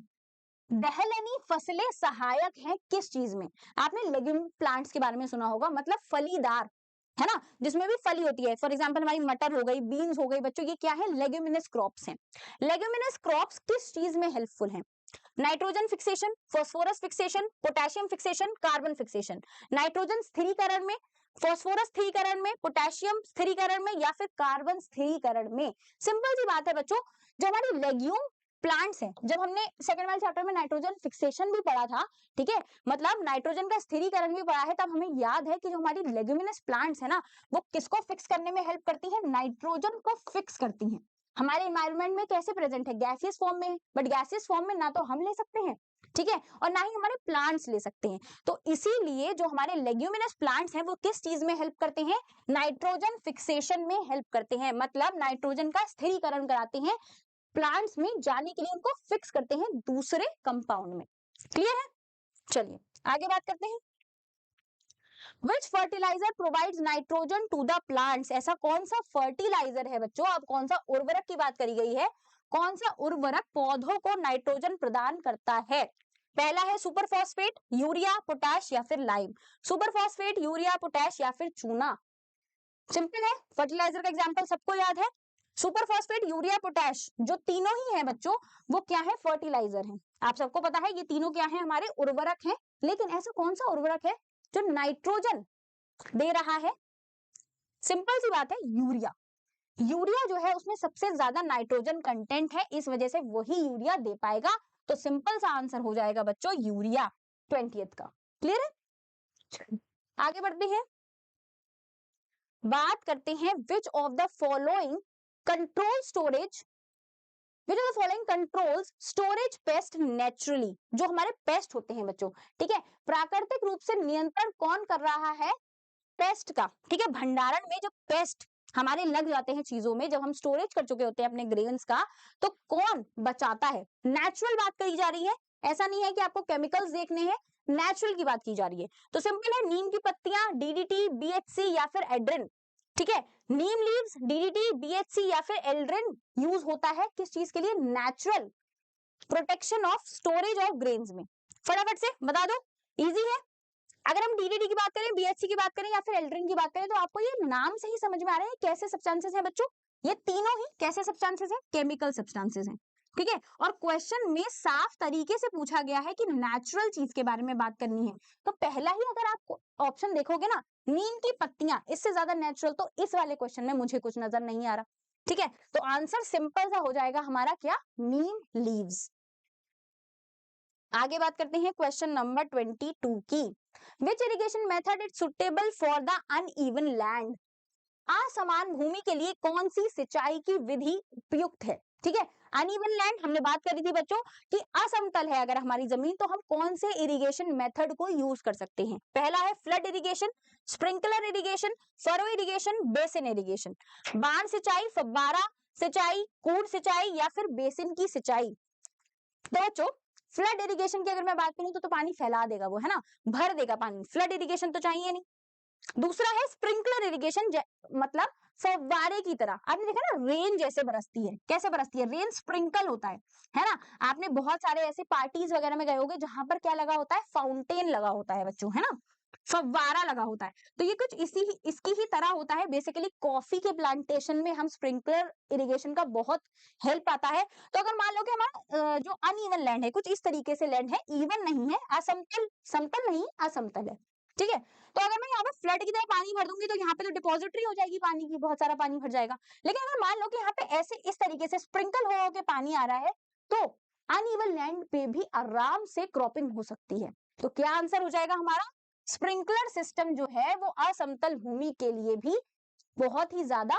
Speaker 1: दहलनी फसलें सहायक हैं किस चीज में? आपने लेग्यूम प्लांट्स के बारे में सुना होगा, मतलब फलीदार, है ना, जिसमें भी फली होती है। फॉर एग्जांपल हमारी मटर हो गई, बीन्स हो गई बच्चों, ये क्या है, लेग्यूमिनस क्रॉप्स हैं। लेग्यूमिनस क्रॉप्स किस चीज में हेल्पफुल हैं? Nitrogen fixation, phosphorus fixation, potassium fixation, carbon fixation. Nitrogen स्थिरीकरण में, फास्फोरस स्थिरीकरण में, पोटेशियम स्थिरीकरण में या फिर कार्बन स्थिरीकरण में। सिंपल सी बात है बच्चों, जो हमारी लेग्यूम प्लांट्स हैं, जब हमने सेकंड वाले चैप्टर में नाइट्रोजन फिक्सेशन भी पढ़ा था, ठीक है, मतलब नाइट्रोजन का स्थिरीकरण भी पढ़ा है, तब हमें याद है कि जो हमारी लेग्यूमिनस प्लांट्स है ना, वो किसको फिक्स करने में हेल्प करती है, नाइट्रोजन को फिक्स करती हैं। हमारे एनवायरनमेंट में कैसे प्रेजेंट है, गैसियस फॉर्म में, बट गैसियस फॉर्म में ना तो हम ले सकते हैं, ठीक है, और ना ही हमारे प्लांट्स ले सकते हैं। तो इसीलिए जो हमारे लेग्यूमिनस प्लांट्स हैं वो किस चीज में हेल्प करते हैं, नाइट्रोजन फिक्सेशन में हेल्प करते हैं, मतलब नाइट्रोजन का स्थिरीकरण कराते हैं, प्लांट्स में जाने के लिए उनको फिक्स करते हैं दूसरे कंपाउंड में। क्लियर है? चलिए आगे बात करते हैं। Which fertilizer provides nitrogen to the plants? ऐसा कौन सा फर्टिलाइजर है बच्चों, अब कौन सा उर्वरक की बात करी गई है, कौन सा उर्वरक पौधों को नाइट्रोजन प्रदान करता है? पहला है सुपर फॉस्फेट, यूरिया, पोटैश या फिर lime. Super phosphate, urea, potash या फिर चूना। सिंपल है, फर्टिलाइजर का एग्जांपल सबको याद है, सुपर फॉस्फेट, यूरिया, पोटैश, जो तीनों ही है बच्चों, वो क्या है, फर्टिलाइजर है। आप सबको पता है ये तीनों क्या है, हमारे उर्वरक हैं। लेकिन ऐसा कौन सा उर्वरक है जो नाइट्रोजन दे रहा है? सिंपल सी बात है, यूरिया। यूरिया जो है उसमें सबसे ज्यादा नाइट्रोजन कंटेंट है, इस वजह से वही यूरिया दे पाएगा। तो सिंपल सा आंसर हो जाएगा बच्चों यूरिया, 20th का। क्लियर है? आगे बढ़ते हैं, बात करते हैं विच of the following control storage, which of the following controls storage paste naturally. जो हमारे पेस्ट होते हैं बच्चों, ठीक है, प्राकृतिक रूप से नियंत्रण कौन कर रहा है, पेस्ट का। ठीक है, भंडारण में जब पेस्ट हमारे लग जाते हैं चीजों में, जब हम स्टोरेज कर चुके होते हैं अपने ग्रेन्स का, तो कौन बचाता है? नेचुरल बात करी जा रही है, ऐसा नहीं है कि आपको केमिकल्स देखने हैं, नेचुरल की बात की जा रही है। तो सिंपल है, नीम की पत्तियां, डीडीटी, बीएचसी या फिर एड्रिन। ठीक है, नीम लीव्स, डीडीटी, बीएचसी या फिर एल्ड्रिन यूज होता है किस चीज के लिए, natural protection of storage of grains में। फटाफट से बता दो, इजी है। अगर हम डीडीटी की बात करें, बीएचसी की बात करें या फिर एल्ड्रिन की बात करें, तो आपको ये नाम से ही समझ में आ रहा है कैसे सब्सटेंसेस हैं बच्चों, ये तीनों ही कैसे सब्सटेंसेस हैं, केमिकल सब्सटेंसेस हैं। ठीक है, और क्वेश्चन में साफ तरीके से पूछा गया है कि नेचुरल चीज के बारे में बात करनी है, तो पहला ही अगर आप ऑप्शन देखोगे ना, नीम की पत्तियां, इससे ज्यादा नेचुरल तो इस वाले क्वेश्चन में मुझे कुछ नजर नहीं आ रहा। ठीक है, तो आंसर सिंपल सा हो जाएगा हमारा क्या, नीम लीव्स। आगे बात करते हैं क्वेश्चन नंबर 22 की, which irrigation method is suitable for the uneven land. असमान भूमि के लिए कौन सी सिंचाई की विधि उपयुक्त है? ठीक है, अनइवन लैंड हमने बात करी थी बच्चों कि असमतल है अगर हमारी जमीन, तो हम कौन से इरिगेशन मेथड को यूज कर सकते हैं? पहला है flood irrigation, sprinkler irrigation, furrow irrigation, basin irrigation. बाढ़ सिंचाई, फव्वारा सिंचाई, कूड़ सिंचाई या फिर बेसिन की सिंचाई। तो बच्चों फ्लड इरिगेशन की अगर मैं बात करूं तो पानी फैला देगा वो, है ना, भर देगा पानी, फ्लड इरिगेशन तो चाहिए नहीं। दूसरा है स्प्रिंकलर इरिगेशन, मतलब फव्वारे की तरह, आपने देखा ना रेन जैसे बरसती है, कैसे बरसती है, रेन स्प्रिंकल होता है ना। आपने बहुत सारे ऐसे पार्टीज वगैरह में गए होंगे जहां पर क्या लगा होता है, फाउंटेन लगा होता है बच्चों, है ना, फव्वारा लगा होता है। तो ये कुछ इसकी ही तरह होता है बेसिकली। कॉफी के प्लांटेशन में हम स्प्रिंकलर इरिगेशन का बहुत हेल्प आता है। तो अगर मान लो कि हमारा जो अनइवन लैंड है, कुछ इस तरीके से लैंड है, इवन नहीं है, असमतल, समतल नहीं, असमतल है, ठीक है, तो अगर मैं यहाँ पे फ्लड की तरह पानी भर दूंगी तो यहाँ पे तो डिपॉजिटरी हो जाएगी पानी की, बहुत सारा पानी भर जाएगा। लेकिन अगर मान लो कि यहाँ पे ऐसे इस तरीके से स्प्रिंकल हो के पानी आ रहा है, तो अनइवन लैंड पे भी आराम से क्रॉपिंग हो सकती है। तो क्या आंसर हो जाएगा हमारा, स्प्रिंकलर सिस्टम जो है वो असमतल भूमि के लिए भी बहुत ही ज्यादा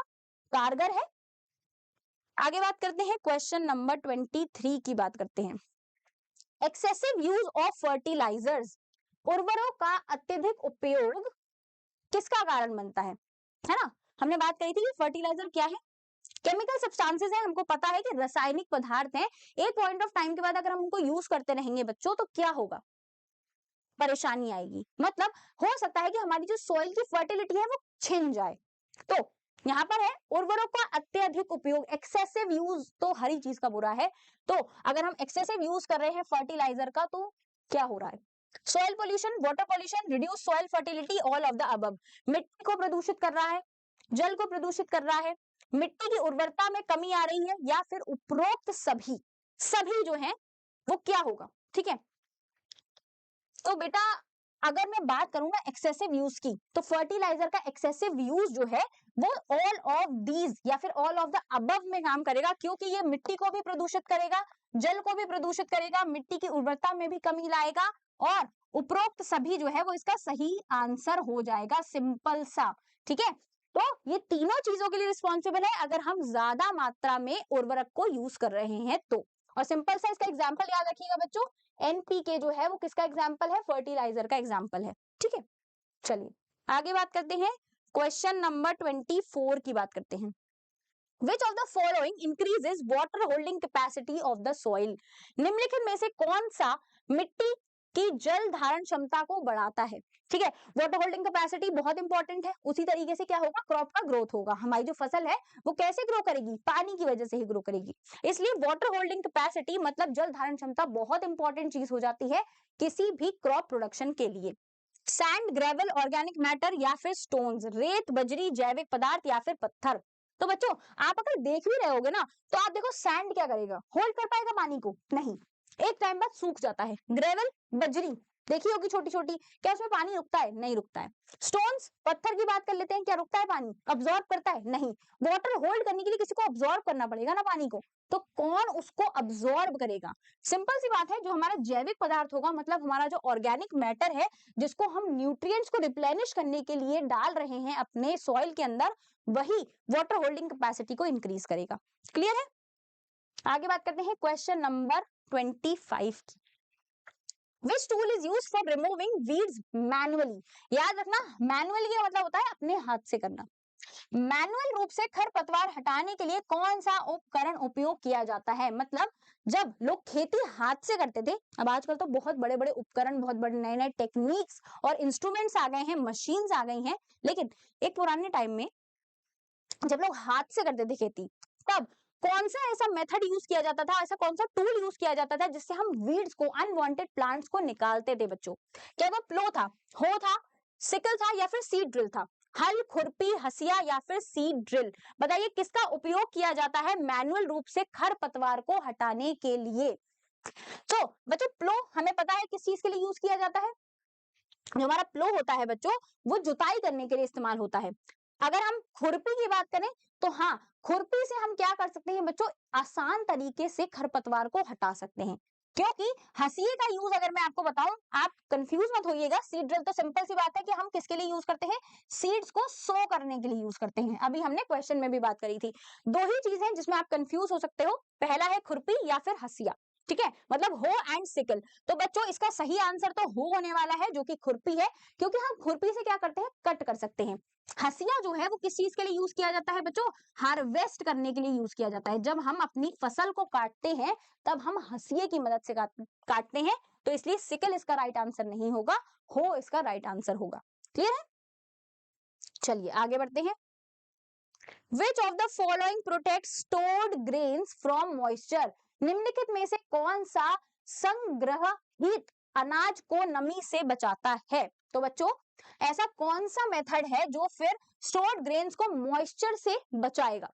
Speaker 1: कारगर है। आगे बात करते हैं क्वेश्चन नंबर 23 की बात करते हैं। एक्सेसिव यूज ऑफ फर्टिलाइजर्स, उर्वरकों का अत्यधिक उपयोग किसका कारण बनता है ना? हमने बात करी थी कि फर्टिलाइजर क्या है, केमिकल सब्सटेंसेस है, हमको पता है कि रासायनिक पदार्थ हैं। एक पॉइंट ऑफ टाइम के बाद अगर हम उनको यूज करते रहेंगे बच्चों तो क्या होगा, परेशानी आएगी। मतलब हो सकता है कि हमारी जो सॉइल की फर्टिलिटी है वो छिन जाए। तो यहाँ पर है उर्वरकों का अत्यधिक उपयोग, एक्सेसिव यूज तो हर ही चीज का बुरा है। तो अगर हम एक्सेसिव यूज कर रहे हैं फर्टिलाइजर का तो क्या हो रहा है, soil pollution, water pollution, reduce soil fertility, all of the above. मिट्टी को प्रदूषित कर रहा है, जल को प्रदूषित कर रहा है, मिट्टी की उर्वरता में कमी आ रही है, या फिर उपरोक्त सभी जो है वो क्या होगा, ठीक है। तो बेटा अगर मैं बात करूं ना एक्सेसिव यूज की, तो फर्टिलाइजर का एक्सेसिव यूज जो है वो ऑल ऑफ दीज या फिर ऑल ऑफ द अबव में काम करेगा, क्योंकि ये मिट्टी को भी प्रदूषित करेगा, जल को भी प्रदूषित करेगा, मिट्टी की उर्वरता में भी कमी लाएगा, और उपरोक्त सभी जो है वो इसका सही आंसर हो जाएगा, सिंपल सा, ठीक है। तो ये तीनों चीजों के लिए रिस्पॉन्सिबल है अगर हम ज्यादा मात्रा में उर्वरक को यूज कर रहे हैं तो। और सिंपल सा इसका एग्जाम्पल याद रखिएगा बच्चों, एनपीके जो है वो किसका एग्जाम्पल है, फर्टिलाइजर का एग्जाम्पल है, ठीक है। चलिए आगे बात करते हैं, क्वेश्चन नंबर 24 की बात करते हैं। Which of the following increases water holding capacity of the soil? निम्नलिखित में से कौन सा मिट्टी की जल धारण क्षमता को बढ़ाता है, ठीक है। वाटर होल्डिंग कैपेसिटी बहुत इंपॉर्टेंट है, उसी तरीके से क्या होगा, क्रॉप का ग्रोथ होगा, हमारी जो फसल है वो कैसे ग्रो करेगी, पानी की वजह से ही ग्रो करेगी। इसलिए वाटर होल्डिंग कैपेसिटी मतलब जल धारण क्षमता बहुत इंपॉर्टेंट चीज हो जाती है किसी भी क्रॉप प्रोडक्शन के लिए। सैंड, ग्रेवल, ऑर्गेनिक मैटर या फिर स्टोन्स, रेत, बजरी, जैविक पदार्थ या फिर पत्थर। तो बच्चों आप अगर देख भी रहे होगे ना तो आप देखो सैंड क्या करेगा, होल्ड कर पाएगा पानी को, नहीं, एक टाइम बाद सूख जाता है। ग्रेवल, बजरी देखी होगी छोटी छोटी, क्या उसमें पानी रुकता है, नहीं रुकता है। स्टोन्स, पत्थर की बात कर लेते हैं, क्या रुकता है पानी, अब्सॉर्ब करता है, नहीं। वाटर होल्ड करने के लिए किसी को अब्सॉर्ब करना पड़ेगा ना पानी को, तो कौन उसको अब्सॉर्ब करेगा, सिंपल सी बात है, जो हमारा जैविक पदार्थ होगा, मतलब हमारा जो ऑर्गेनिक मैटर है जिसको हम न्यूट्रिएंट्स को रिप्लेनिश करने के लिए डाल रहे हैं अपने सॉइल के अंदर, वही वाटर होल्डिंग कैपेसिटी को इंक्रीज करेगा। क्लियर है। आगे बात करते हैं क्वेश्चन नंबर 25 की। Which tool is used for removing weeds manually? याद रखना मैनुअली का मतलब होता है अपने हाथ से करना। मैनुअल रूप से खरपतवार हटाने के लिए कौन सा उपकरण उपयोग किया जाता है, मतलब जब लोग खेती हाथ से करते थे, अब आजकल तो बहुत बड़े बड़े उपकरण, बहुत बड़े नए नए टेक्निक्स और इंस्ट्रूमेंट्स आ गए हैं, मशीन्स आ गई हैं, लेकिन एक पुराने टाइम में जब लोग हाथ से करते थे खेती, तब कौन सा ऐसा मेथड यूज किया जाता था, ऐसा कौन सा टूल यूज किया जाता था जिससे हम वीड्स को, अनवांटेड प्लांट्स को निकालते थे बच्चों? क्या वो प्लो था, हो था, सिकल था या फिर सीड ड्रिल था? हल, खुरपी, हसिया या फिर सीड ड्रिल, बताइए किसका उपयोग किया जाता है मैनुअल रूप से खरपतवार को हटाने के लिए? तो बच्चों प्लो हमें पता है किस चीज के लिए यूज किया जाता है, जो हमारा प्लो होता है बच्चों वो जुताई करने के लिए इस्तेमाल होता है। अगर हम खुरपी की बात करें तो हाँ, खुरपी से हम क्या कर सकते हैं बच्चों, आसान तरीके से खरपतवार को हटा सकते हैं। क्योंकि हंसिए का यूज अगर मैं आपको बताऊं, आप कंफ्यूज मत होइएगा, सीड ड्रिल तो सिंपल सी बात है कि हम किसके लिए यूज करते हैं, सीड्स को सो करने के लिए यूज करते हैं। अभी हमने क्वेश्चन में भी बात करी थी, दो ही चीज है जिसमें आप कंफ्यूज हो सकते हो, पहला है खुरपी या फिर हंसिया, ठीक है, मतलब हो एंड सिकल। तो बच्चों इसका सही आंसर तो हो होने वाला है जो कि खुरपी है, क्योंकि हम खुरपी से क्या करते हैं, कट कर सकते हैं। हसिया जो है वो किस चीज के लिए यूज किया जाता है बच्चों, हार्वेस्ट करने के लिए यूज किया जाता है। जब हम अपनी फसल को काटते हैं तब हम हसिये की मदद से काटते हैं, तो इसलिए सिकल इसका राइट आंसर नहीं होगा, हो इसका राइट आंसर होगा। क्लियर है। चलिए आगे बढ़ते हैं। Which of the following protects stored grains from moisture? निम्नलिखित में से कौन सा संग्रहित अनाज को नमी से बचाता है? तो बच्चों ऐसा कौन सा मेथड है जो फिर स्टोर्ड ग्रेन्स को मॉइस्चर से बचाएगा?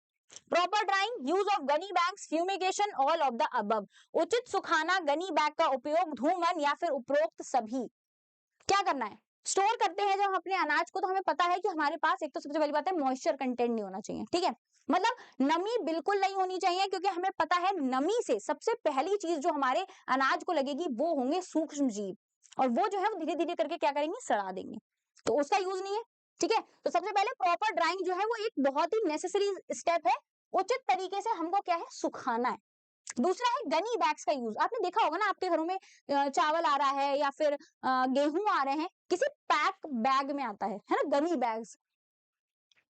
Speaker 1: Proper drawing, use of Ghani bags, fumigation, all of the above. उचित सुखाना, गनी बैग का उपयोग, धूमन या फिर उपरोक्त सभी। क्या करना है, स्टोर करते हैं जब हम अपने अनाज को, तो हमें पता है कि हमारे पास एक तो सबसे पहली बात है मॉइस्चर कंटेंट नहीं होना चाहिए, ठीक है, मतलब नमी बिल्कुल नहीं होनी चाहिए, क्योंकि हमें पता है नमी से सबसे पहली चीज जो हमारे अनाज को लगेगी वो होंगे सूक्ष्म जीव, और वो जो है वो धीरे धीरे करके क्या करेंगे, सड़ा देंगे, तो उसका यूज नहीं है, ठीक है। तो सबसे पहले प्रॉपर ड्राइंग जो है वो एक बहुत ही नेसेसरी स्टेप है, उचित तरीके से हमको क्या है, सुखाना है। दूसरा है गनी बैग्स का यूज। आपने देखा होगा ना, आपके घरों में चावल आ रहा है या फिर गेहूं आ रहे हैं, किसी पैक बैग में आता है ना, गनी बैग्स।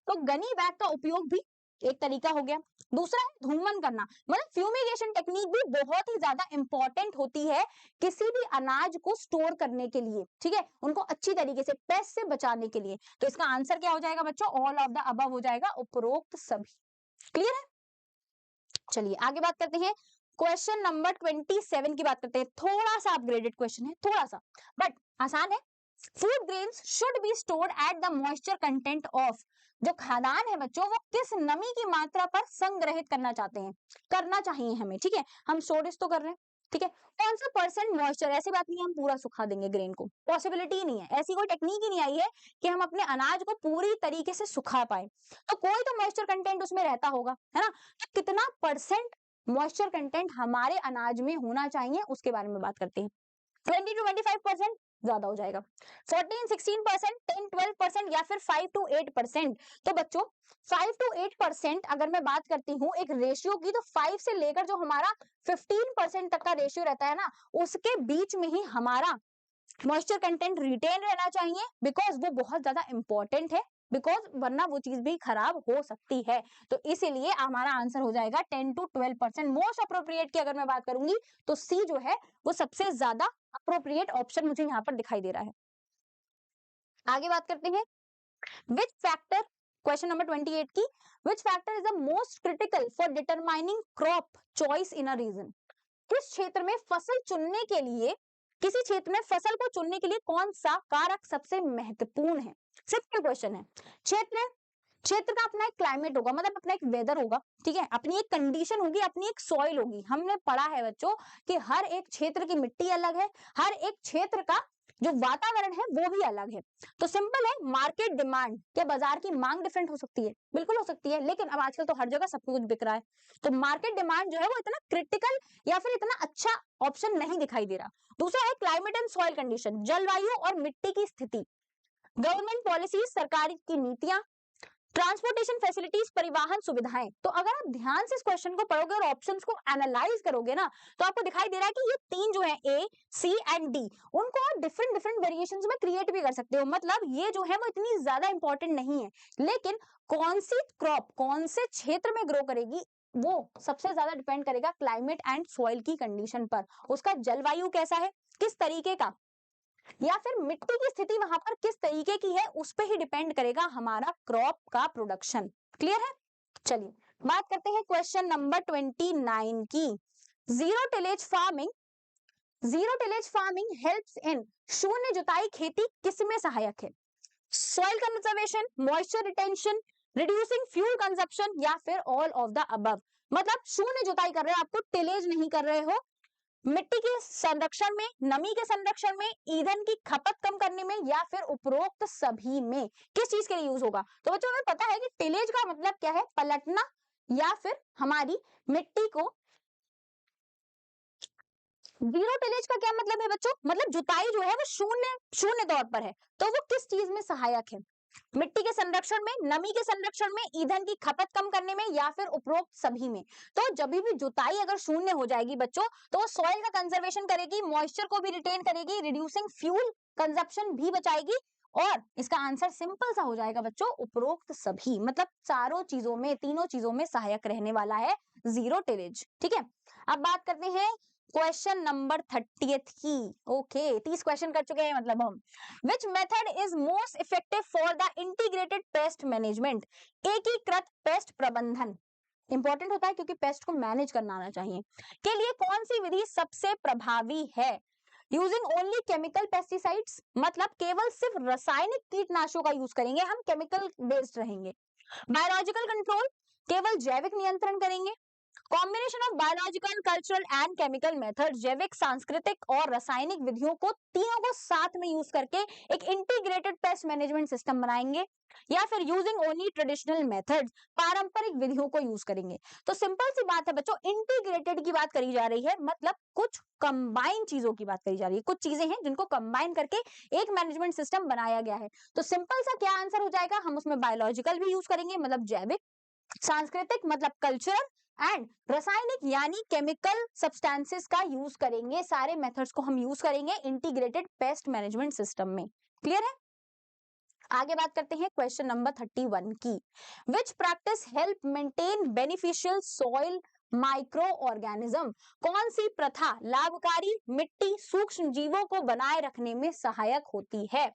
Speaker 1: तो गनी बैग का उपयोग भी एक तरीका हो गया। दूसरा है धूमन करना, मतलब फ्यूमिगेशन टेक्निक भी बहुत ही ज्यादा इंपॉर्टेंट होती है किसी भी अनाज को स्टोर करने के लिए, ठीक है, उनको अच्छी तरीके से पेस्ट से बचाने के लिए। तो इसका आंसर क्या हो जाएगा बच्चों, ऑल ऑफ द अबव हो जाएगा, उपरोक्त सभी। क्लियर है? चलिए आगे बात करते हैं, क्वेश्चन नंबर 27 की बात करते हैं। थोड़ा सा अपग्रेडेड क्वेश्चन है, थोड़ा सा, बट आसान है। Food grains should be stored at the moisture content of, जो खाद्यान्न है बच्चों वो किस नमी की मात्रा पर संग्रहित करना चाहते हैं, करना चाहिए हमें, ठीक है, हम स्टोरेज तो कर रहे हैं, ठीक है, कौन सा परसेंट मॉइस्चर, ऐसी बात नहीं है हम पूरा सुखा देंगे ग्रेन को, पॉसिबिलिटी ही नहीं है, ऐसी कोई टेक्निक ही नहीं आई है कि हम अपने अनाज को पूरी तरीके से सुखा पाए। तो कोई तो मॉइस्चर कंटेंट उसमें रहता होगा, है ना, तो कितना परसेंट मॉइस्चर कंटेंट हमारे अनाज में होना चाहिए उसके बारे में बात करते हैं। 20 to 25% ज्यादा हो जाएगा, 14-16%, 10-12% या फिर 5 to 8%। तो बच्चों 5 to 8% अगर मैं बात करती हूँ एक रेशियो की, तो 5 से लेकर जो हमारा 15% तक का रेशियो रहता है ना, उसके बीच में ही हमारा मॉइस्चर कंटेंट रिटेन रहना चाहिए, बिकॉज वो बहुत ज्यादा इंपॉर्टेंट है, बिकॉज वरना वो चीज भी खराब हो सकती है। तो इसीलिए हमारा आंसर हो जाएगा 10 to 12%। मोस्ट अप्रोप्रिएट की अगर मैं बात करूंगी तो सी जो है वो सबसे ज्यादा अप्रोप्रिएट ऑप्शन मुझे यहाँ पर दिखाई दे रहा है। आगे बात करते हैं, विच फैक्टर, क्वेश्चन नंबर 28 की, which factor is the most critical for determining crop choice in a region. किस क्षेत्र में फसल चुनने के लिए, किसी क्षेत्र में फसल को चुनने के लिए कौन सा कारक सबसे महत्वपूर्ण है। सिंपल क्वेश्चन है। क्षेत्र, क्षेत्र का अपना एक क्लाइमेट होगा, मतलब अपना एक वेदर होगा, ठीक है, अपनी एक कंडीशन होगी, अपनी एक सॉइल होगी। हमने पढ़ा है बच्चों कि हर एक क्षेत्र की मिट्टी अलग है, हर एक क्षेत्र का जो वातावरण है वो भी अलग है। तो सिंपल है, मार्केट डिमांड, क्या बाजार की मांग डिफरेंट हो सकती है, बिल्कुल हो सकती है, लेकिन अब आजकल तो हर जगह सब कुछ बिक रहा है, तो मार्केट डिमांड जो है वो इतना क्रिटिकल या फिर इतना अच्छा ऑप्शन नहीं दिखाई दे रहा। दूसरा है क्लाइमेट एंड सॉइल कंडीशन, जलवायु और मिट्टी की स्थिति, गवर्नमेंट पॉलिसीज, सरकार की नीतियां, ट्रांसपोर्टेशन फैसिलिटीज, परिवहन सुविधाएं। तो अगर आप ध्यान से इस क्वेश्चन को पढ़ोगे और ऑप्शंस को एनालाइज करोगे ना, तो आपको दिखाई दे रहा है कि ये तीन जो है ए, सी एंड डी, उनको आप डिफरेंट डिफरेंट वेरिएशंस में क्रिएट भी कर सकते हो। मतलब ये जो है वो इतनी ज्यादा इंपॉर्टेंट नहीं है, लेकिन कौन सी क्रॉप कौन से क्षेत्र में ग्रो करेगी वो सबसे ज्यादा डिपेंड करेगा क्लाइमेट एंड सॉइल की कंडीशन पर, उसका जलवायु कैसा है, किस तरीके का, या फिर मिट्टी की स्थिति वहां पर किस तरीके की है, उस पर ही डिपेंड करेगा हमारा क्रॉप का प्रोडक्शन। क्लियर है? चलिए बात करते हैं क्वेश्चन नंबर 29 की। Zero tillage farming, zero tillage farming helps in, शून्य जुताई खेती किस में सहायक है, soil conservation, moisture retention, reducing fuel consumption, या फिर ऑल ऑफ द अबव। मतलब शून्य जुताई कर रहे हो, आपको टिलेज नहीं कर रहे हो, मिट्टी के संरक्षण में, नमी के संरक्षण में, ईंधन की खपत कम करने में, या फिर उपरोक्त सभी में, किस चीज के लिए यूज होगा। तो बच्चों हमें पता है कि टिलेज का मतलब क्या है, पलटना, या फिर हमारी मिट्टी को, जीरो टिलेज का क्या मतलब है बच्चों, मतलब जुताई जो है वो शून्य शून्य तौर पर है, तो वो किस चीज में सहायक है, मिट्टी के संरक्षण में, नमी के संरक्षण में, ईंधन की खपत कम करने में, या फिर उपरोक्त सभी में। तो जब भी जुताई अगर शून्य हो जाएगी बच्चों, तो वो सॉइल का कंजर्वेशन करेगी, मॉइस्चर को भी रिटेन करेगी, रिड्यूसिंग फ्यूल कंजप्शन भी बचाएगी, और इसका आंसर सिंपल सा हो जाएगा बच्चों, उपरोक्त सभी, मतलब चारों चीजों में, तीनों चीजों में सहायक रहने वाला है जीरो टिलेज। ठीक है, अब बात करते हैं क्वेश्चन नंबर 30 की। ओके 30 क्वेश्चन कर चुके हैं मतलब हम। Which method is most effective for the integrated pest management? एकीकृत पेस्ट प्रबंधन इंपॉर्टेंट होता है क्योंकि पेस्ट को मैनेज करना आना चाहिए, के लिए कौन सी विधि सबसे प्रभावी है। यूजिंग ओनली केमिकल पेस्टिसाइड्स, मतलब केवल सिर्फ रासायनिक कीटनाशकों का यूज करेंगे हम, केमिकल बेस्ड रहेंगे। बायोलॉजिकल कंट्रोल, केवल जैविक नियंत्रण करेंगे। Combination of biological, cultural and chemical method, जैविक, सांस्कृतिक और रासायनिक विधियों को तीनों को साथ में यूज करके एक इंटीग्रेटेड पेस्ट मैनेजमेंट सिस्टम बनाएंगे, या फिर यूजिंग ओनली ट्रेडिशनल मेथड्स, पारंपरिक विधियों को यूज करेंगे। तो सिंपल सी बात है बच्चों, इंटीग्रेटेड की बात करी जा रही है, मतलब कुछ कंबाइन चीजों की बात करी जा रही है, कुछ चीजें हैं जिनको कंबाइन करके एक मैनेजमेंट सिस्टम बनाया गया है। तो सिंपल सा क्या आंसर हो जाएगा, हम उसमें बायोलॉजिकल भी यूज करेंगे, मतलब जैविक, सांस्कृतिक मतलब कल्चरल, एंड रासायनिक यानी केमिकल सब्सटेंसेस का यूज करेंगे। सारे मेथड्स को हम यूज करेंगे इंटीग्रेटेड पेस्ट मैनेजमेंट सिस्टम में। क्लियर है? आगे बात करते हैं क्वेश्चन नंबर 31 की। Which practice help maintain beneficial soil micro organism? कौन सी प्रथा लाभकारी मिट्टी सूक्ष्म जीवों को बनाए रखने में सहायक होती है?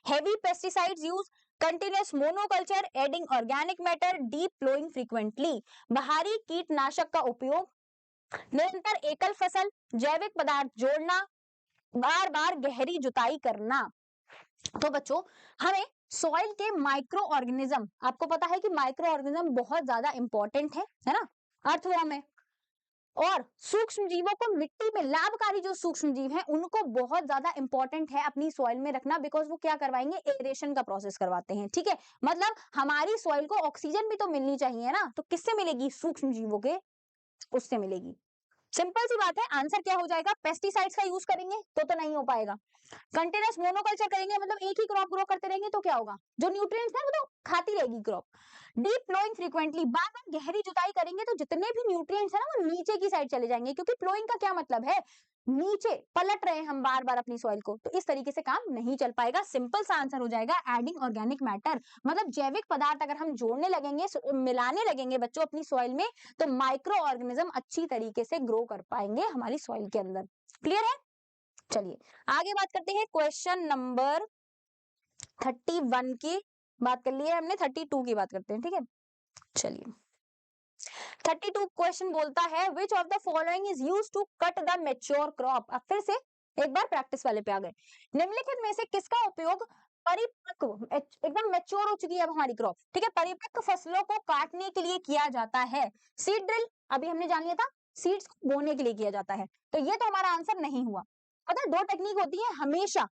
Speaker 1: Heavy pesticides use, continuous monoculture, adding organic matter, deep ploughing frequently. बाहरी कीटनाशक का उपयोग, निरंतर एकल फसल, जैविक पदार्थ जोड़ना, बार बार गहरी जुताई करना। तो बच्चों हमें सॉइल के माइक्रो ऑर्गेनिज्म, आपको पता है कि माइक्रो ऑर्गेनिज्म बहुत ज्यादा इंपॉर्टेंट है ना अर्थवर्म में, और सूक्ष्म जीवों को मिट्टी में लाभकारी जो सूक्ष्म जीव हैं उनको बहुत ज्यादा इंपॉर्टेंट है अपनी सॉइल में रखना, बिकॉज वो क्या करवाएंगे, एरेशन का प्रोसेस करवाते हैं। ठीक है, मतलब हमारी सॉइल को ऑक्सीजन भी तो मिलनी चाहिए ना, तो किससे मिलेगी? सूक्ष्म जीवों के उससे मिलेगी। सिंपल सी बात है, आंसर क्या हो जाएगा? पेस्टिसाइड्स का यूज करेंगे तो नहीं हो पाएगा। कंटिन्यूअस मोनोकल्चर करेंगे मतलब एक ही क्रॉप ग्रो करते रहेंगे तो क्या होगा? जो न्यूट्रिएंट्स है वो तो खाती रहेगी क्रॉप। डीप प्लोइंग फ्रीक्वेंटली, बार बार गहरी जुताई करेंगे तो जितने भी न्यूट्रिएंट्स है ना वो नीचे की साइड चले जाएंगे, क्योंकि प्लोइंग का क्या मतलब है? नीचे पलट रहे हैं हम बार बार अपनी सॉइल को, तो इस तरीके से काम नहीं चल पाएगा। सिंपल सा आंसर हो जाएगा एडिंग ऑर्गेनिक मैटर, मतलब जैविक पदार्थ अगर हम जोड़ने लगेंगे, मिलाने लगेंगे बच्चों अपनी सॉइल में, तो माइक्रो ऑर्गेनिज्म अच्छी तरीके से ग्रो कर पाएंगे हमारी सॉइल के अंदर। क्लियर है? चलिए आगे बात करते हैं क्वेश्चन नंबर 31 की बात कर ली है हमने, 32 की बात करते हैं। ठीक है, चलिए 32 क्वेश्चन बोलता है which of the following is used to cut the mature crop. अब फिर से एक बार प्रैक्टिस वाले पे आ गए। निम्नलिखित में से किसका उपयोग परिपक्व, एकदम मैच्योर हो चुकी है अब हमारी क्रॉप, ठीक है, परिपक्व फसलों को काटने के लिए किया जाता है? सीड ड्रिल, अभी हमने जान लिया था, सीड्स को बोने के लिए किया जाता है, तो ये तो हमारा आंसर नहीं हुआ। पता है दो टेक्निक होती है हमेशा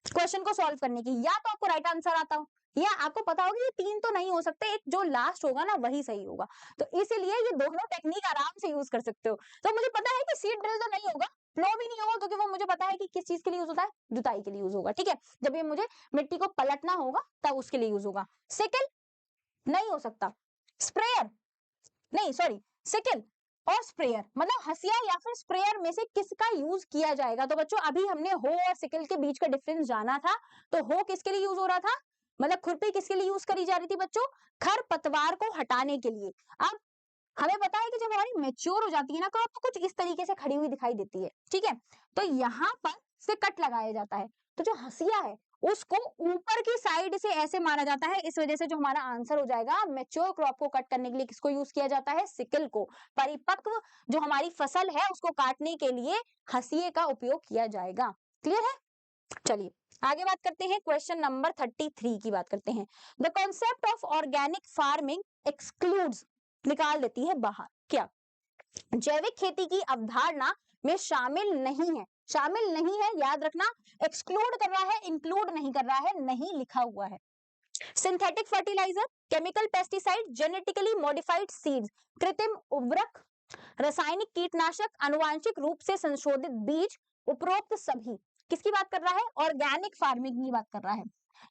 Speaker 1: क्वेश्चन को सॉल्व करने की, या तो आपको राइट आंसर आता हो या आपको पता होगा ये तीन तो नहीं हो सकते, एक जो लास्ट होगा ना वही सही होगा, तो इसीलिए ये दोनों टेक्निक आराम से यूज कर सकते हो। तो मुझे पता है कि सीड ड्रिल तो नहीं होगा, प्लो भी नहीं होगा, क्योंकि वो मुझे पता है कि किस चीज के लिए यूज होता है, जुताई के लिए यूज होगा। ठीक है, जब ये मुझे मिट्टी को पलटना होगा तब उसके लिए यूज होगा। सिकल नहीं हो सकता, स्प्रेयर नहीं, सॉरी, सिकल और स्प्रेयर, मतलब हसिया या फिर स्प्रेयर में से किसका यूज किया जाएगा? तो बच्चों अभी हमने हो और सिकल के बीच का डिफरेंस जाना था, तो हो किसके लिए यूज हो रहा था, मतलब खुरपी किसके लिए यूज करी जा रही थी बच्चों? खरपतवार को हटाने के लिए। अब हमें पता है कि जब हमारी मेच्योर हो जाती है ना क्रॉप तो कुछ इस तरीके से खड़ी हुई दिखाई देती है। ठीक है, तो यहाँ पर से कट लगाया जाता है, तो जो हसिया है उसको ऊपर की साइड से ऐसे मारा जाता है, इस वजह से जो हमारा आंसर हो जाएगा मेच्योर क्रॉप को कट करने के लिए किसको यूज किया जाता है? सिकल को। परिपक्व जो हमारी फसल है उसको काटने के लिए हसिये का उपयोग किया जाएगा। क्लियर है? चलिए आगे बात करते हैं, क्वेश्चन नंबर 33 की बात करते हैं। The concept of organic farming excludes, निकाल देती है बाहर, क्या जैविक खेती की अवधारणा में शामिल नहीं है? शामिल नहीं है, याद रखना, एक्सक्लूड कर रहा है, इंक्लूड नहीं कर रहा है, नहीं लिखा हुआ है। Synthetic fertiliser, chemical pesticide, genetically modified seeds, कृत्रिम उर्वरक, रासायनिक कीटनाशक, आनुवांशिक रूप से संशोधित बीज, उपरोक्त सभी। किसकी बात कर रहा है? ऑर्गेनिक फार्मिंग की बात कर रहा है।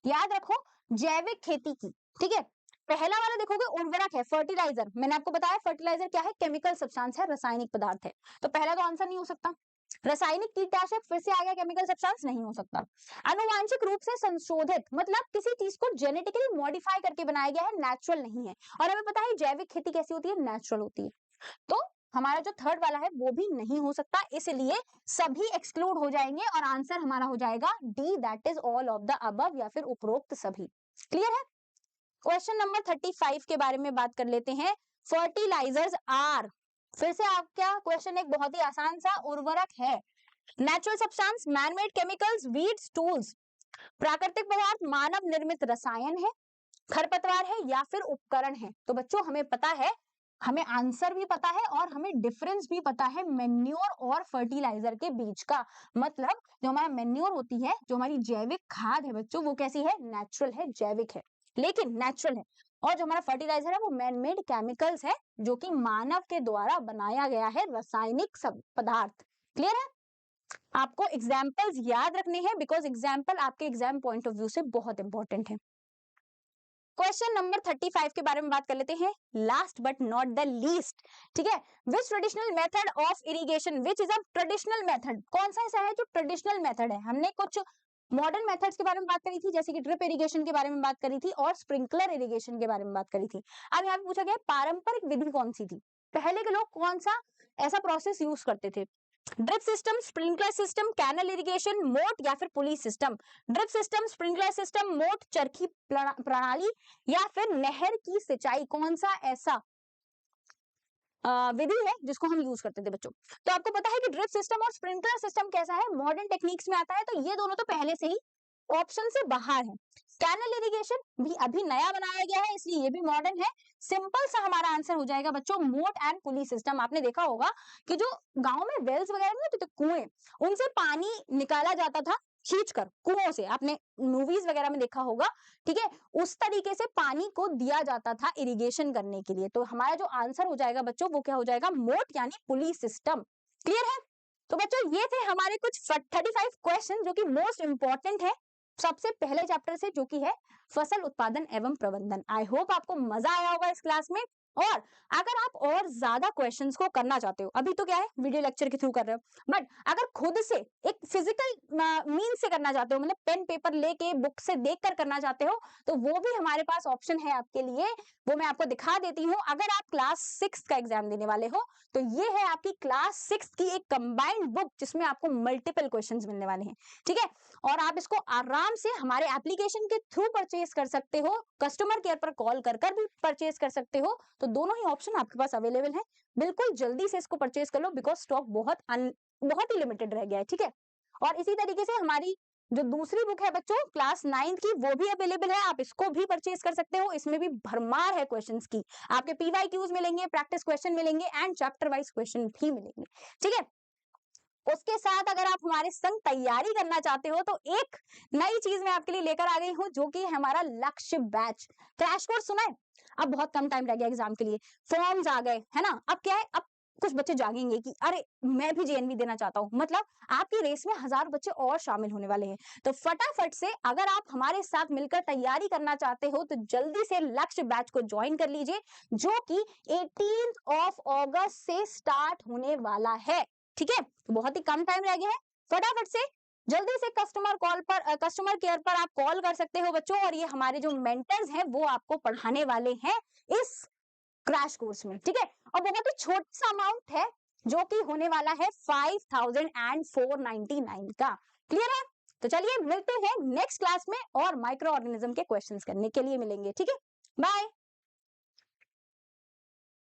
Speaker 1: याद रखो जैविक खेती की, ठीक है, पहला वाला देखोगे उर्वरक है, फर्टिलाइजर, मैंने आपको बताया फर्टिलाइजर क्या है? केमिकल सब्सटेंस है, रासायनिक पदार्थ है, तो पहला तो आंसर नहीं हो सकता। रासायनिक कीटनाशक फिर से आ गया, केमिकल सब्सटेंस नहीं हो सकता। आनुवांशिक रूप से संशोधित मतलब किसी चीज को जेनेटिकली मॉडिफाई करके बनाया गया है, नेचुरल नहीं है, और हमें पता है जैविक खेती कैसी होती है? नेचुरल होती है, तो हमारा जो थर्ड वाला है वो भी नहीं हो सकता, इसलिए सभी एक्सक्लूड हो जाएंगे और आंसर हमारा हो जाएगा D, that is all of the above या फिर उपरोक्त सभी। क्लियर है? क्वेश्चन नंबर 35 के बारे में बात कर लेते हैं। फर्टिलाइजर्स आर, फिर से आप क्या क्वेश्चन, एक बहुत ही आसान सा, उर्वरक है, natural substance, manmade chemicals, weeds, tools, प्राकृतिक पदार्थ, मानव निर्मित रसायन है, खरपतवार है या फिर उपकरण है? तो बच्चों हमें पता है, हमें आंसर भी पता है और हमें डिफरेंस भी पता है मेन्योर और फर्टिलाइजर के बीच का। मतलब जो हमारा मेन्योर होती है, जो हमारी जैविक खाद है बच्चों, वो कैसी है? नेचुरल है, जैविक है, लेकिन नेचुरल है। और जो हमारा फर्टिलाइजर है वो मैनमेड केमिकल्स है, जो कि मानव के द्वारा बनाया गया है, रासायनिक सब पदार्थ। क्लियर है? आपको एग्जाम्पल्स याद रखने हैं, बिकॉज एग्जाम्पल आपके एग्जाम पॉइंट ऑफ व्यू से बहुत इंपॉर्टेंट है। क्वेश्चन नंबर 35 के बारे में बात कर लेते हैं, last but not the least. ठीक है, which traditional method of irrigation, which is a traditional method, कौन सा ऐसा है जो ट्रेडिशनल मेथड है। हमने कुछ मॉडर्न मेथड्स के बारे में बात करी थी, जैसे कि ड्रिप इरिगेशन के बारे में बात करी थी और स्प्रिंकलर इरिगेशन के बारे में बात करी थी। अब यहाँ पे पूछा गया पारंपरिक विधि कौन सी थी, पहले के लोग कौन सा ऐसा प्रोसेस यूज करते थे। Drip system, sprinkler system, canal irrigation, मोट या फिर pulley system. Drip system, sprinkler system, मोट, चरखी प्रणाली या फिर नहर की सिंचाई, कौन सा ऐसा विधि है जिसको हम यूज करते थे बच्चों। तो आपको पता है कि ड्रिप सिस्टम और स्प्रिंकलर सिस्टम कैसा है, मॉडर्न टेक्निक्स में आता है, तो ये दोनों तो पहले से ही ऑप्शन से बाहर है। कैनल इरिगेशन भी अभी नया बनाया गया है, इसलिए ये भी मॉडर्न है। सिंपल सा हमारा आंसर हो जाएगा बच्चों मोट एंड पुली सिस्टम। आपने देखा होगा कि जो गांव में वेल्स वगैरह नहीं होते थे, कुएं, उनसे पानी निकाला जाता था खींचकर कुओं से, आपने मूवीज वगैरह में देखा होगा। ठीक है, उस तरीके से पानी को दिया जाता था इरिगेशन करने के लिए। तो हमारा जो आंसर हो जाएगा बच्चों वो क्या हो जाएगा, मोट यानी पुली सिस्टम। क्लियर है। तो बच्चों ये थे हमारे कुछ 35 क्वेश्चन जो कि मोस्ट इंपॉर्टेंट है सबसे पहले चैप्टर से, जो कि है फसल उत्पादन एवं प्रबंधन। आई होप आपको मजा आया होगा इस क्लास में। और अगर आप और ज्यादा क्वेश्चंस को करना चाहते हो, अभी तो क्या है वीडियो लेक्चर के थ्रू कर रहे हो, बट अगर खुद से एक फिजिकल मीन से करना चाहते हो, मतलब पेन पेपर लेके बुक से देखकर करना चाहते हो, तो वो भी हमारे पास ऑप्शन है आपके लिए, वो मैं आपको दिखा देती हूँ। अगर आप क्लास 6 का एग्जाम देने वाले हो तो ये है आपकी क्लास 6 की एक कंबाइंड बुक जिसमें आपको मल्टीपल क्वेश्चंस मिलने वाले हैं। ठीक है, और आप इसको आराम से हमारे एप्लीकेशन के थ्रू परचेज कर सकते हो, कस्टमर केयर पर कॉल कर कर भी परचेज कर सकते हो। तो दोनों ही ऑप्शन आपके पास अवेलेबल है, बिल्कुल जल्दी से इसको परचेज कर लो, बिकॉज स्टॉक बहुत ही लिमिटेड रह गया है। ठीक है, और इसी तरीके से हमारी जो दूसरी बुक है बच्चों क्लास 9 की, वो भी अवेलेबल है, आप इसको भी परचेज कर सकते हो। इसमें भी भरमार है क्वेश्चंस की, आपके PYQs मिलेंगे, प्रैक्टिस क्वेश्चन मिलेंगे एंड चैप्टर वाइज क्वेश्चन भी मिलेंगे। ठीक है, उसके साथ अगर आप हमारे संग तैयारी करना चाहते हो तो एक नई चीज मैं आपके लिए लेकर आ गई हूँ, जो कि हमारा लक्ष्य बैच क्रैश कोर्स। सुना है, अब बहुत कम टाइम रह गया एग्जाम के लिए, फॉर्म्स आ गए है ना। अब क्या है, अब कुछ बच्चे जागेंगे कि अरे मैं भी JNV देना चाहता हूँ, मतलब आपकी रेस में 1000 बच्चे और शामिल होने वाले हैं। तो फटाफट से अगर आप हमारे साथ मिलकर तैयारी करना चाहते हो तो जल्दी से लक्ष्य बैच को ज्वाइन कर लीजिए, जो कि 18 अगस्त से स्टार्ट होने वाला है। ठीक है, तो बहुत ही कम टाइम रह गया है, फटाफट से जल्दी से कस्टमर केयर पर आप कॉल कर सकते हो बच्चों, और ये हमारे जो मेंटर्स हैं वो आपको पढ़ाने वाले हैं इस क्रैश कोर्स में। ठीक है, और बहुत ही छोटा सा अमाउंट है जो कि होने वाला है 5499 का। क्लियर है, तो चलिए मिलते हैं नेक्स्ट क्लास में और माइक्रो ऑर्गेनिज्म के क्वेश्चंस करने के लिए मिलेंगे। ठीक है, बाय।